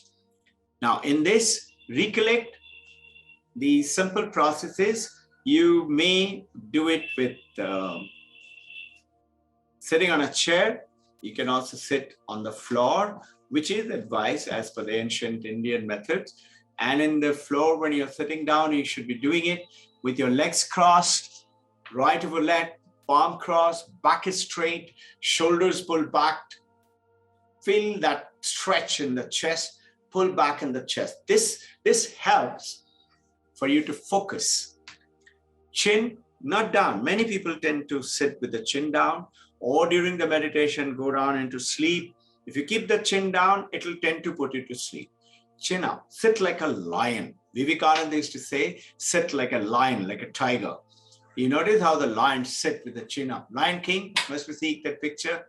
Now in this, recollect the simple processes. You may do it with sitting on a chair. You can also sit on the floor, which is advised as per the ancient Indian methods. And in the floor, when you're sitting down, you should be doing it with your legs crossed, right over left, palm crossed, back is straight, shoulders pulled back. Feel that stretch in the chest, pull back in the chest. This helps for you to focus. Chin not down. Many people tend to sit with the chin down, or during the meditation go down into sleep. If you keep the chin down, it will tend to put you to sleep. Chin up, sit like a lion. Vivekananda used to say, sit like a lion, like a tiger. You notice how the lions sit with the chin up. Lion King, must we see that picture?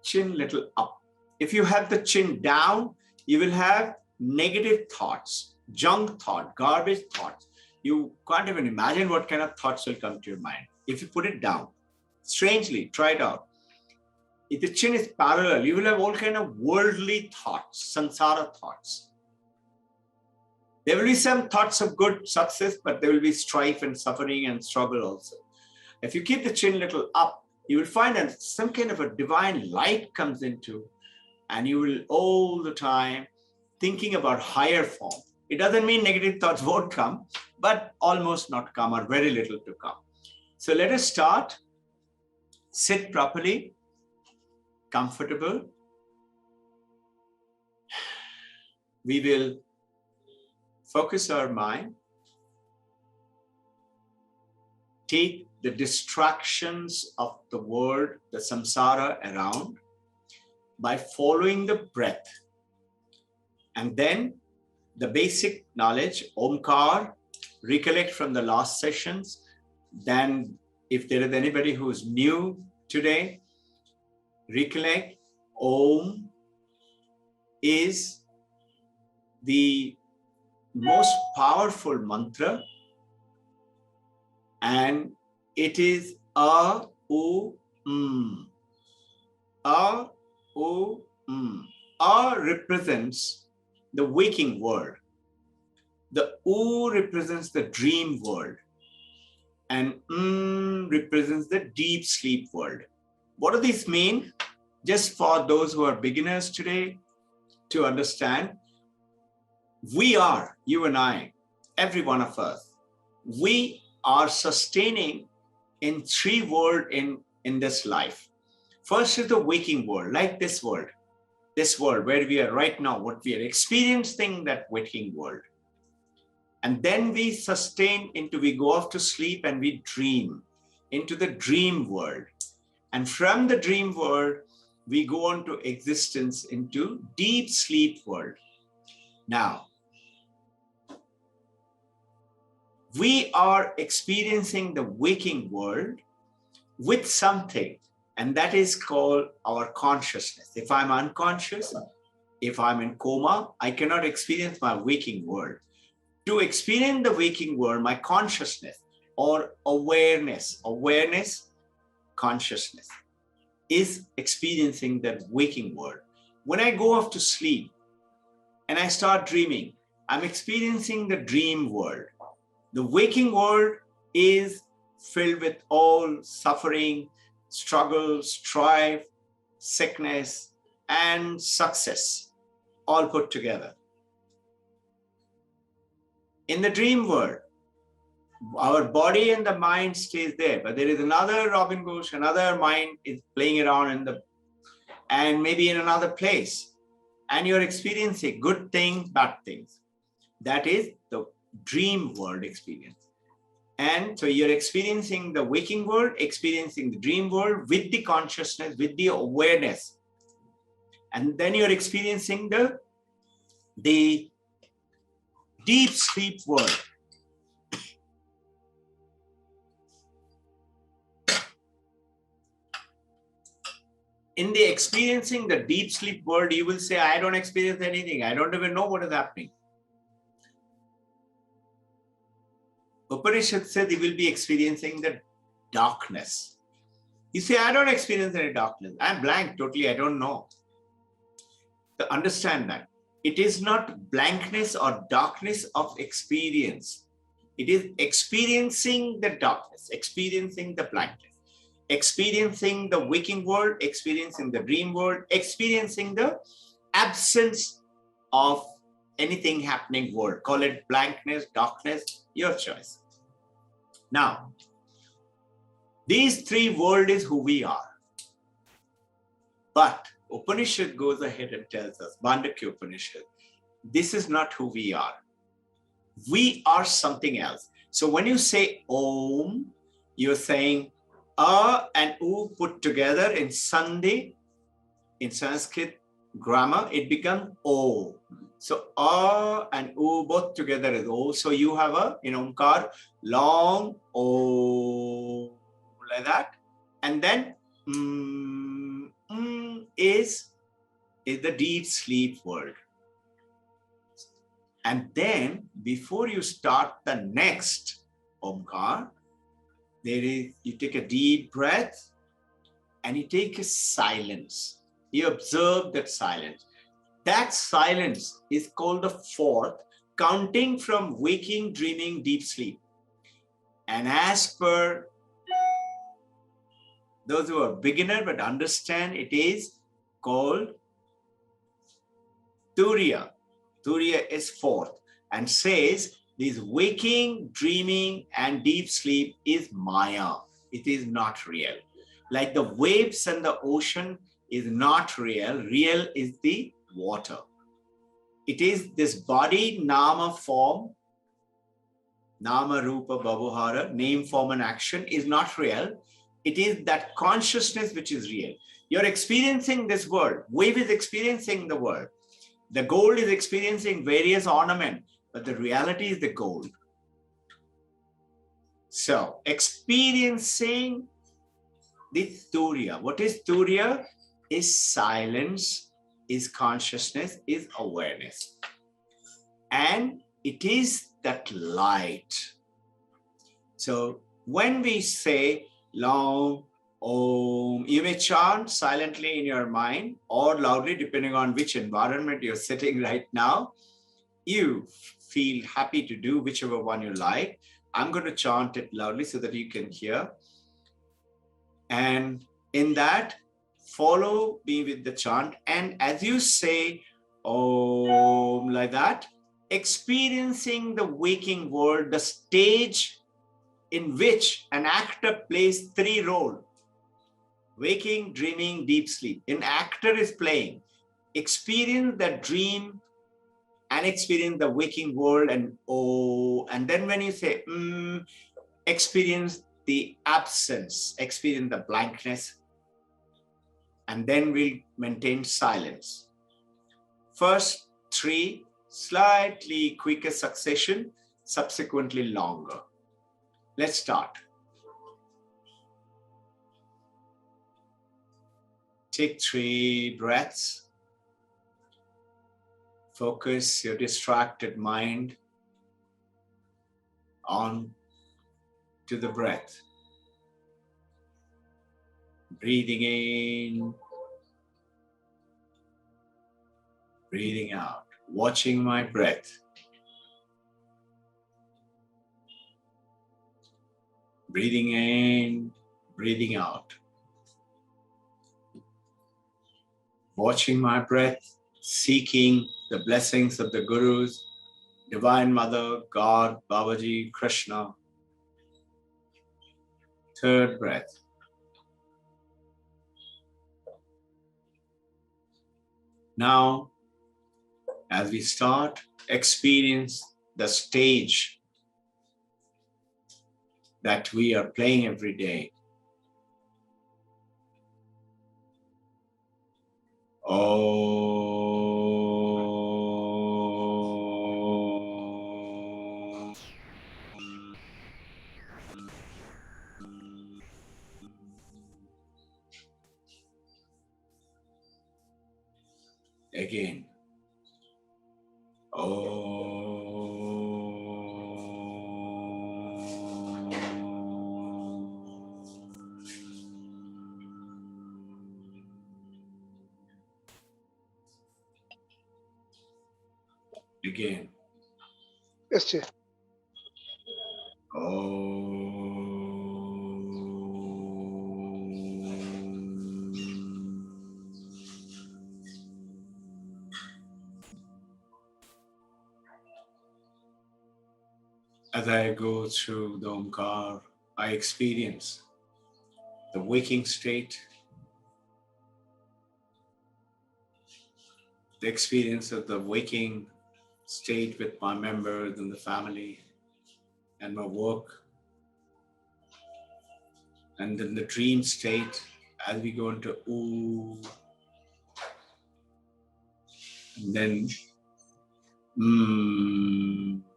Chin little up. If you have the chin down, you will have negative thoughts, junk thought, garbage thoughts. You can't even imagine what kind of thoughts will come to your mind if you put it down. Strangely, try it out. If the chin is parallel, you will have all kind of worldly thoughts, samsara thoughts. There will be some thoughts of good success, but there will be strife and suffering and struggle also. If you keep the chin little up, you will find that some kind of a divine light comes into, and you will all the time thinking about higher form. It doesn't mean negative thoughts won't come, but almost not come, or very little to come. So let us start. Sit properly, comfortable. We will focus our mind, take the distractions of the world, the samsara around, by following the breath. And then the basic knowledge, Omkar, recollect from the last sessions. Then if there is anybody who is new today, recollect Om is the most powerful mantra, and it is A, U, M. A, U, M. A represents the waking world. The U represents the dream world. And M represents the deep sleep world. What do these mean? Just for those who are beginners today to understand, we are, you and I, every one of us, we are sustaining in three worlds in this life. First is the waking world, like this world where we are right now, what we are experiencing, that waking world. And then we sustain into, we go off to sleep and we dream into the dream world. And from the dream world, we go on to existence into deep sleep world. Now, we are experiencing the waking world with something, and that is called our consciousness. If I'm unconscious, if I'm in coma, I cannot experience my waking world. To experience the waking world, my consciousness or awareness. Awareness, consciousness, is experiencing that waking world. When I go off to sleep and I start dreaming, I'm experiencing the dream world. The waking world is filled with all suffering, struggle, strife, sickness, and success, all put together. In the dream world, our body and the mind stays there, but there is another Robin Ghosh, another mind is playing around and maybe in another place, and you're experiencing good things, bad things. That is the dream world experience. And so you're experiencing the waking world, experiencing the dream world with the consciousness, with the awareness. And then you're experiencing the deep sleep world. In the experiencing the deep sleep world, you will say, I don't experience anything. I don't even know what is happening. Upanishad said you will be experiencing the darkness. You say, I don't experience any darkness. I'm blank, totally, I don't know. To understand that, it is not blankness or darkness of experience. It is experiencing the darkness, experiencing the blankness, experiencing the waking world, experiencing the dream world, experiencing the absence of anything happening world. Call it blankness, darkness, your choice. Now, these three worlds is who we are. But Upanishad goes ahead and tells us, Vedantic Upanishad, this is not who we are. We are something else. So when you say Om, you're saying and U put together in Sandhi, in Sanskrit grammar, it becomes O. So and U both together is O. So you have in Omkar, long O, like that. And then is the deep sleep world. And then before you start the next Omkar, you take a deep breath and you take a silence. You observe that silence. That silence is called the fourth, counting from waking, dreaming, deep sleep. And as per those who are beginner but understand, it is called Turiya. Turiya is fourth and says this waking, dreaming, and deep sleep is Maya. It is not real. Like the waves and the ocean is not real. Real is the water. It is this body, nama form, nama rupa bhavahara, name, form, and action is not real. It is that consciousness which is real. You're experiencing this world. Wave is experiencing the world. The gold is experiencing various ornaments, but the reality is the gold. So, experiencing this Turiya. What is Turiya? Is silence, is consciousness, is awareness. And it is that light. So, when we say long Om, you may chant silently in your mind or loudly, depending on which environment you're sitting right now. You feel happy to do whichever one you like. I'm going to chant it loudly so that you can hear. And in that, follow me with the chant. And as you say Om like that, experiencing the waking world, the stage in which an actor plays three roles: waking, dreaming, deep sleep. An actor is playing. Experience the dream and experience the waking world and and then when you say experience the absence, experience the blankness, and then we'll maintain silence. First three, slightly quicker succession, subsequently longer. Let's start. Take 3 breaths. Focus your distracted mind on to the breath. Breathing in, breathing out, watching my breath. Breathing in, breathing out. Watching my breath, seeking the blessings of the Gurus, Divine Mother, God, Babaji, Krishna. Third breath. Now, as we start, experience the stage that we are playing every day. Oh. Again. Again. Yes, sir. As I go through the Omkar, I experience the waking state, the experience of the waking state with my members and the family and my work, and then the dream state as we go into ooh, and then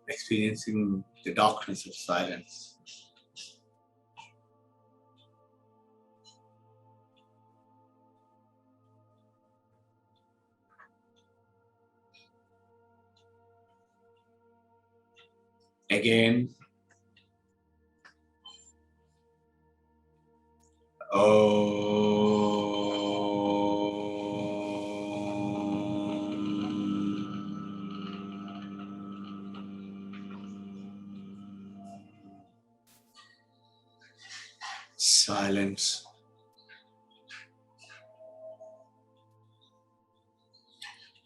experiencing the darkness of silence. Again, silence.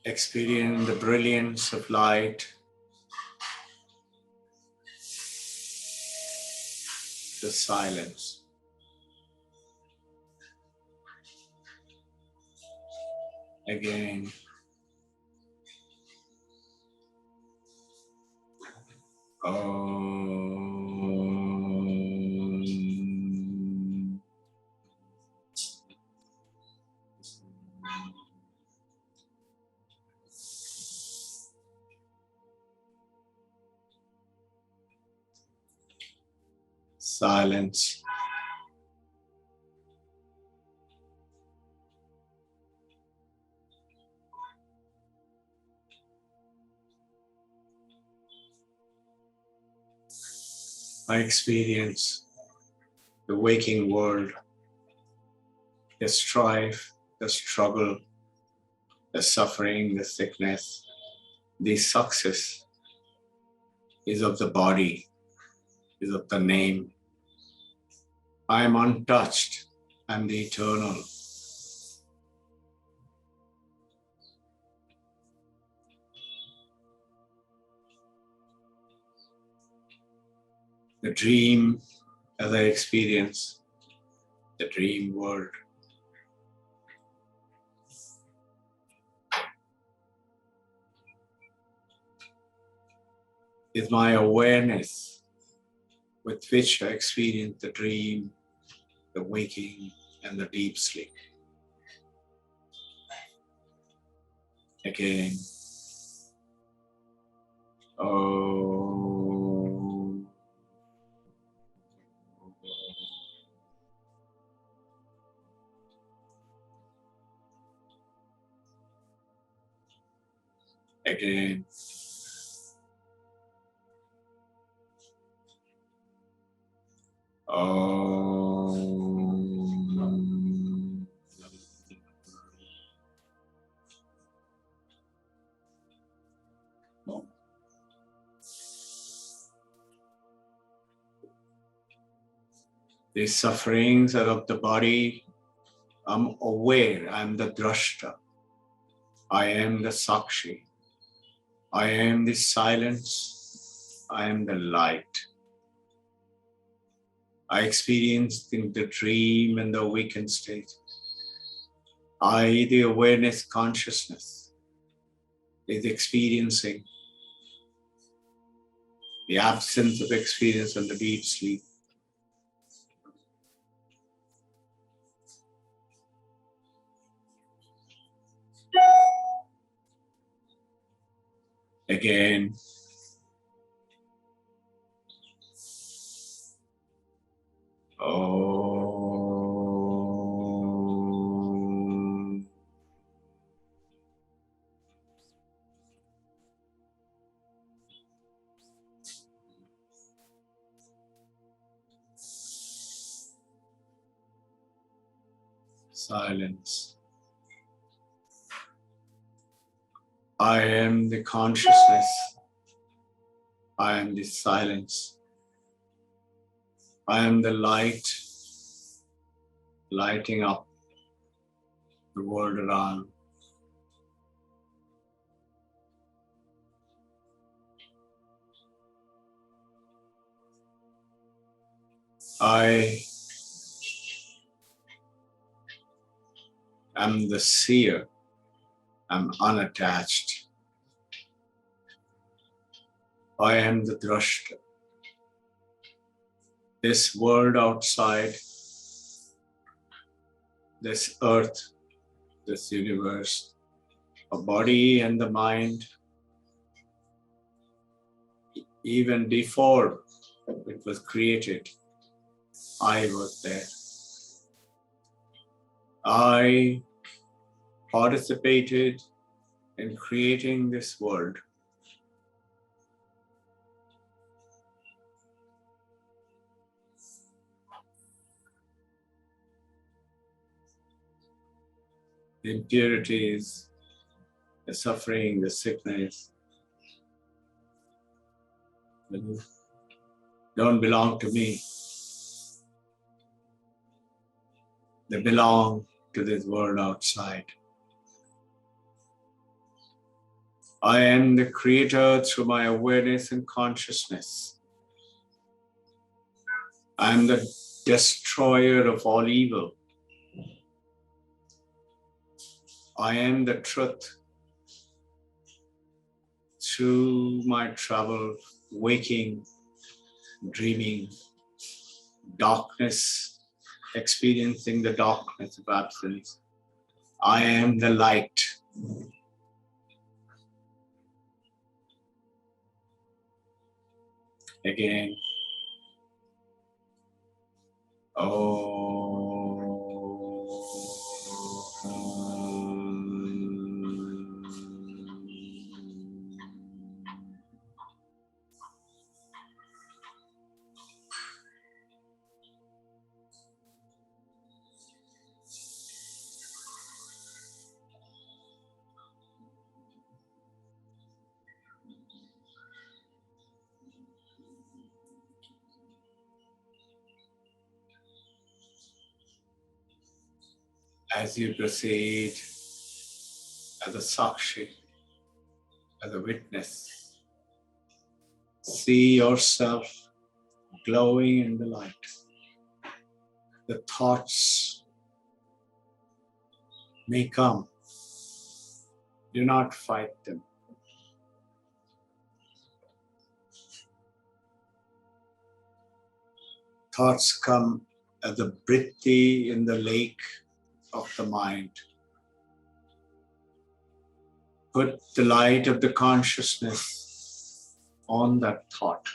Experience the brilliance of light, the silence. Again. Silence. I experience the waking world, the strife, the struggle, the suffering, the sickness, the success is of the body, is of the name. I am untouched, I am the eternal. The dream, as I experience the dream world, is my awareness with which I experience the dream, the waking, and the deep sleep. Again. Oh. Again. Om. The sufferings are of the body. I'm aware, I'm the drashta. I am the sakshi. I am the silence. I am the light. I experience in the dream and the awakened state. I, the awareness consciousness, is experiencing the absence of experience and the deep sleep. Again, Om. Silence. I am the consciousness. I am the silence. I am the light, lighting up the world around. I am the seer. I'm unattached. I am the drashta. This world outside, this earth, this universe, a body and the mind, even before it was created, I was there. I participated in creating this world. The impurities, the suffering, the sickness, don't belong to me. They belong to this world outside. I am the creator through my awareness and consciousness. I am the destroyer of all evil. I am the truth. Through my travel, waking, dreaming, darkness, experiencing the darkness of absence, I am the light. Again, as you proceed as a sakshi, as a witness, see yourself glowing in the light. The thoughts may come. Do not fight them. Thoughts come as a britti in the lake of the mind. Put the light of the consciousness on that thought.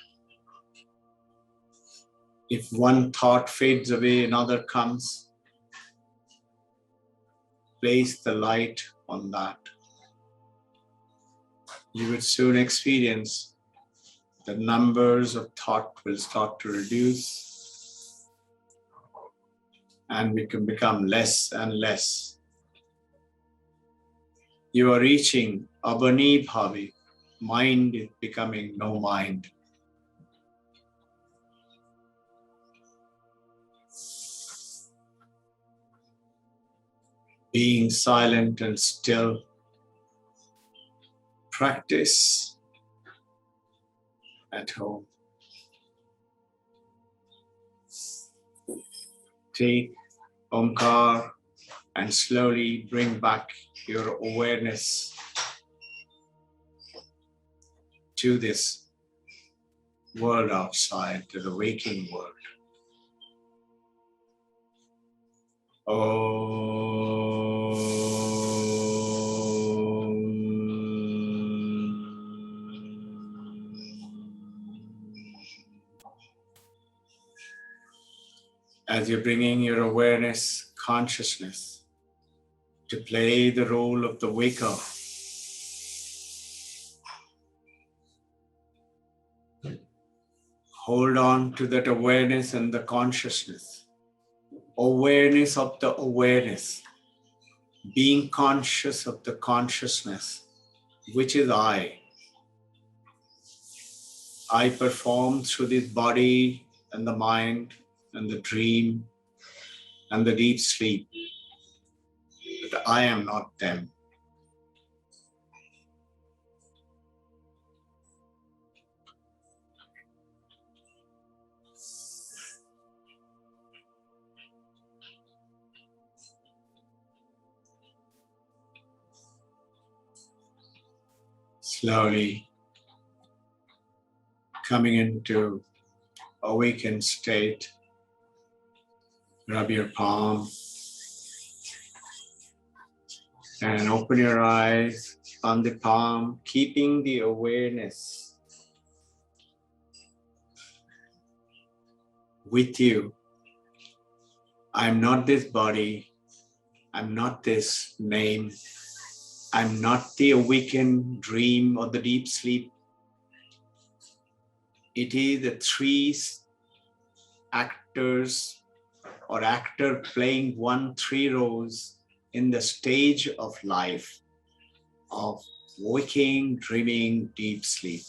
If one thought fades away, another comes. Place the light on that. You would soon experience the numbers of thought will start to reduce and we can become less and less. You are reaching Abani Bhavi. Mind is becoming no mind. Being silent and still. Practice at home. Take Omkar and slowly bring back your awareness to this world outside, to the waking world. As you're bringing your awareness, consciousness to play the role of the waker, hold on to that awareness and the consciousness. Awareness of the awareness. Being conscious of the consciousness, which is I. I perform through this body and the mind and the dream and the deep sleep. But I am not them. Slowly coming into awakened state. Rub your palm and open your eyes on the palm, keeping the awareness with you. I'm not this body. I'm not this name. I'm not the awakened dream or the deep sleep. It is the three actors or actor playing 1-3 roles in the stage of life of waking, dreaming, deep sleep.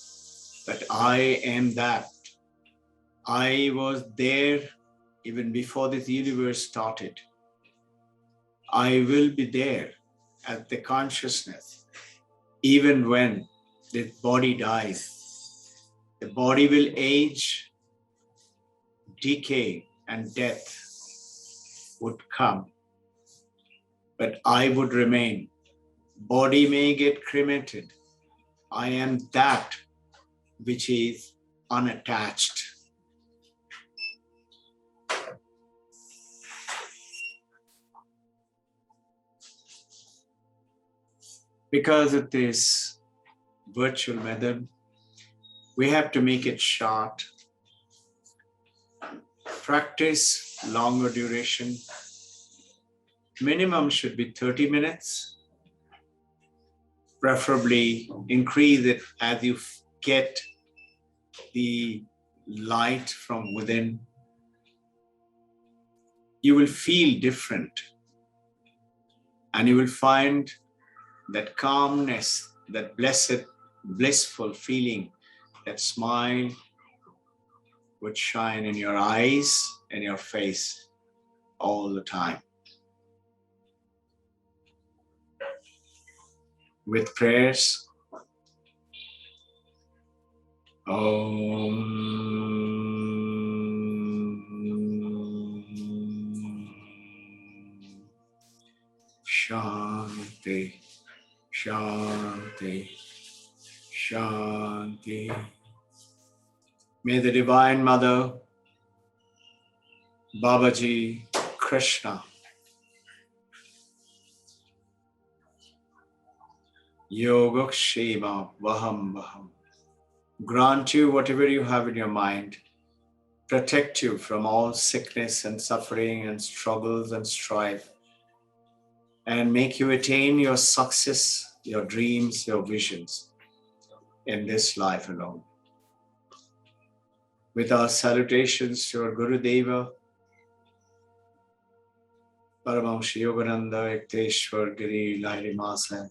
But I am that. I was there even before this universe started. I will be there as the consciousness even when this body dies. The body will age, decay, and death would come. But I would remain. Body may get cremated. I am that which is unattached. Because of this virtual method, we have to make it short. Practice longer duration. Minimum should be 30 minutes. Preferably increase it as you get the light from within. You will feel different. And you will find that calmness, that blessed, blissful feeling, that smile would shine in your eyes and your face all the time. With prayers, Om Shanti, Shanti, Shanti. May the Divine Mother, Babaji, Krishna, Yogakshema Vaham Vaham, grant you whatever you have in your mind, protect you from all sickness and suffering and struggles and strife, and make you attain your success, your dreams, your visions in this life alone. With our salutations to our Guru Deva, Paramahansa Yogananda Ekteshwar Giri Lahiri Masan,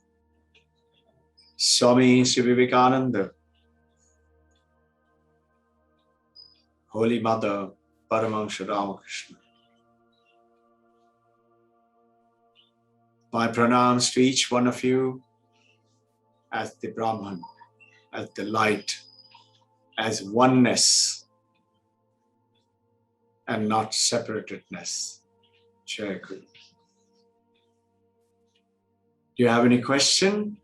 Swami Sri Vivekananda, Holy Mother Paramahansa Ramakrishna. My pranams to each one of you as the Brahman, as the light, as oneness and not separatedness. Jai Guru. Do you have any question?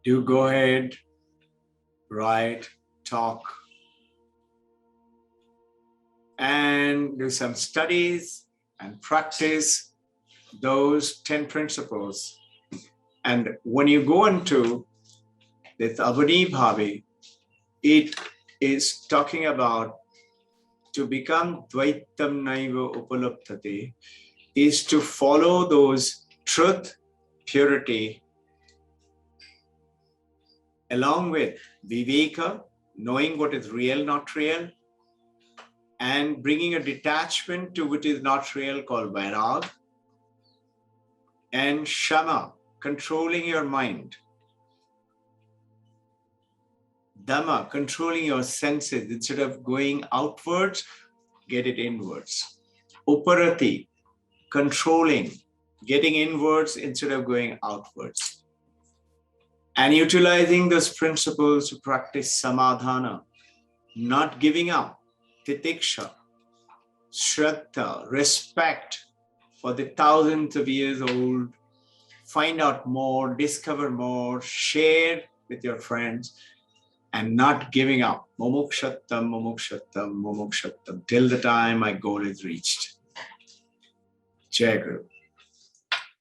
Do go ahead, write, talk, and do some studies and practice those 10 principles. And when you go into this Avani Bhavi, it is talking about to become Dvaitam Naiva Upalaptate, is to follow those truth, purity, along with Viveka, knowing what is real, not real, and bringing a detachment to what is not real called Vairag, and Shama, controlling your mind, Dhamma, controlling your senses, instead of going outwards, get it inwards. Uparati, controlling, getting inwards instead of going outwards. And utilizing those principles to practice samadhana, not giving up, titiksha, shraddha, respect for the thousands of years old, find out more, discover more, share with your friends, and not giving up. Mumukshattam, mumukshattam, mumukshattam, till the time my goal is reached. Jai Guru.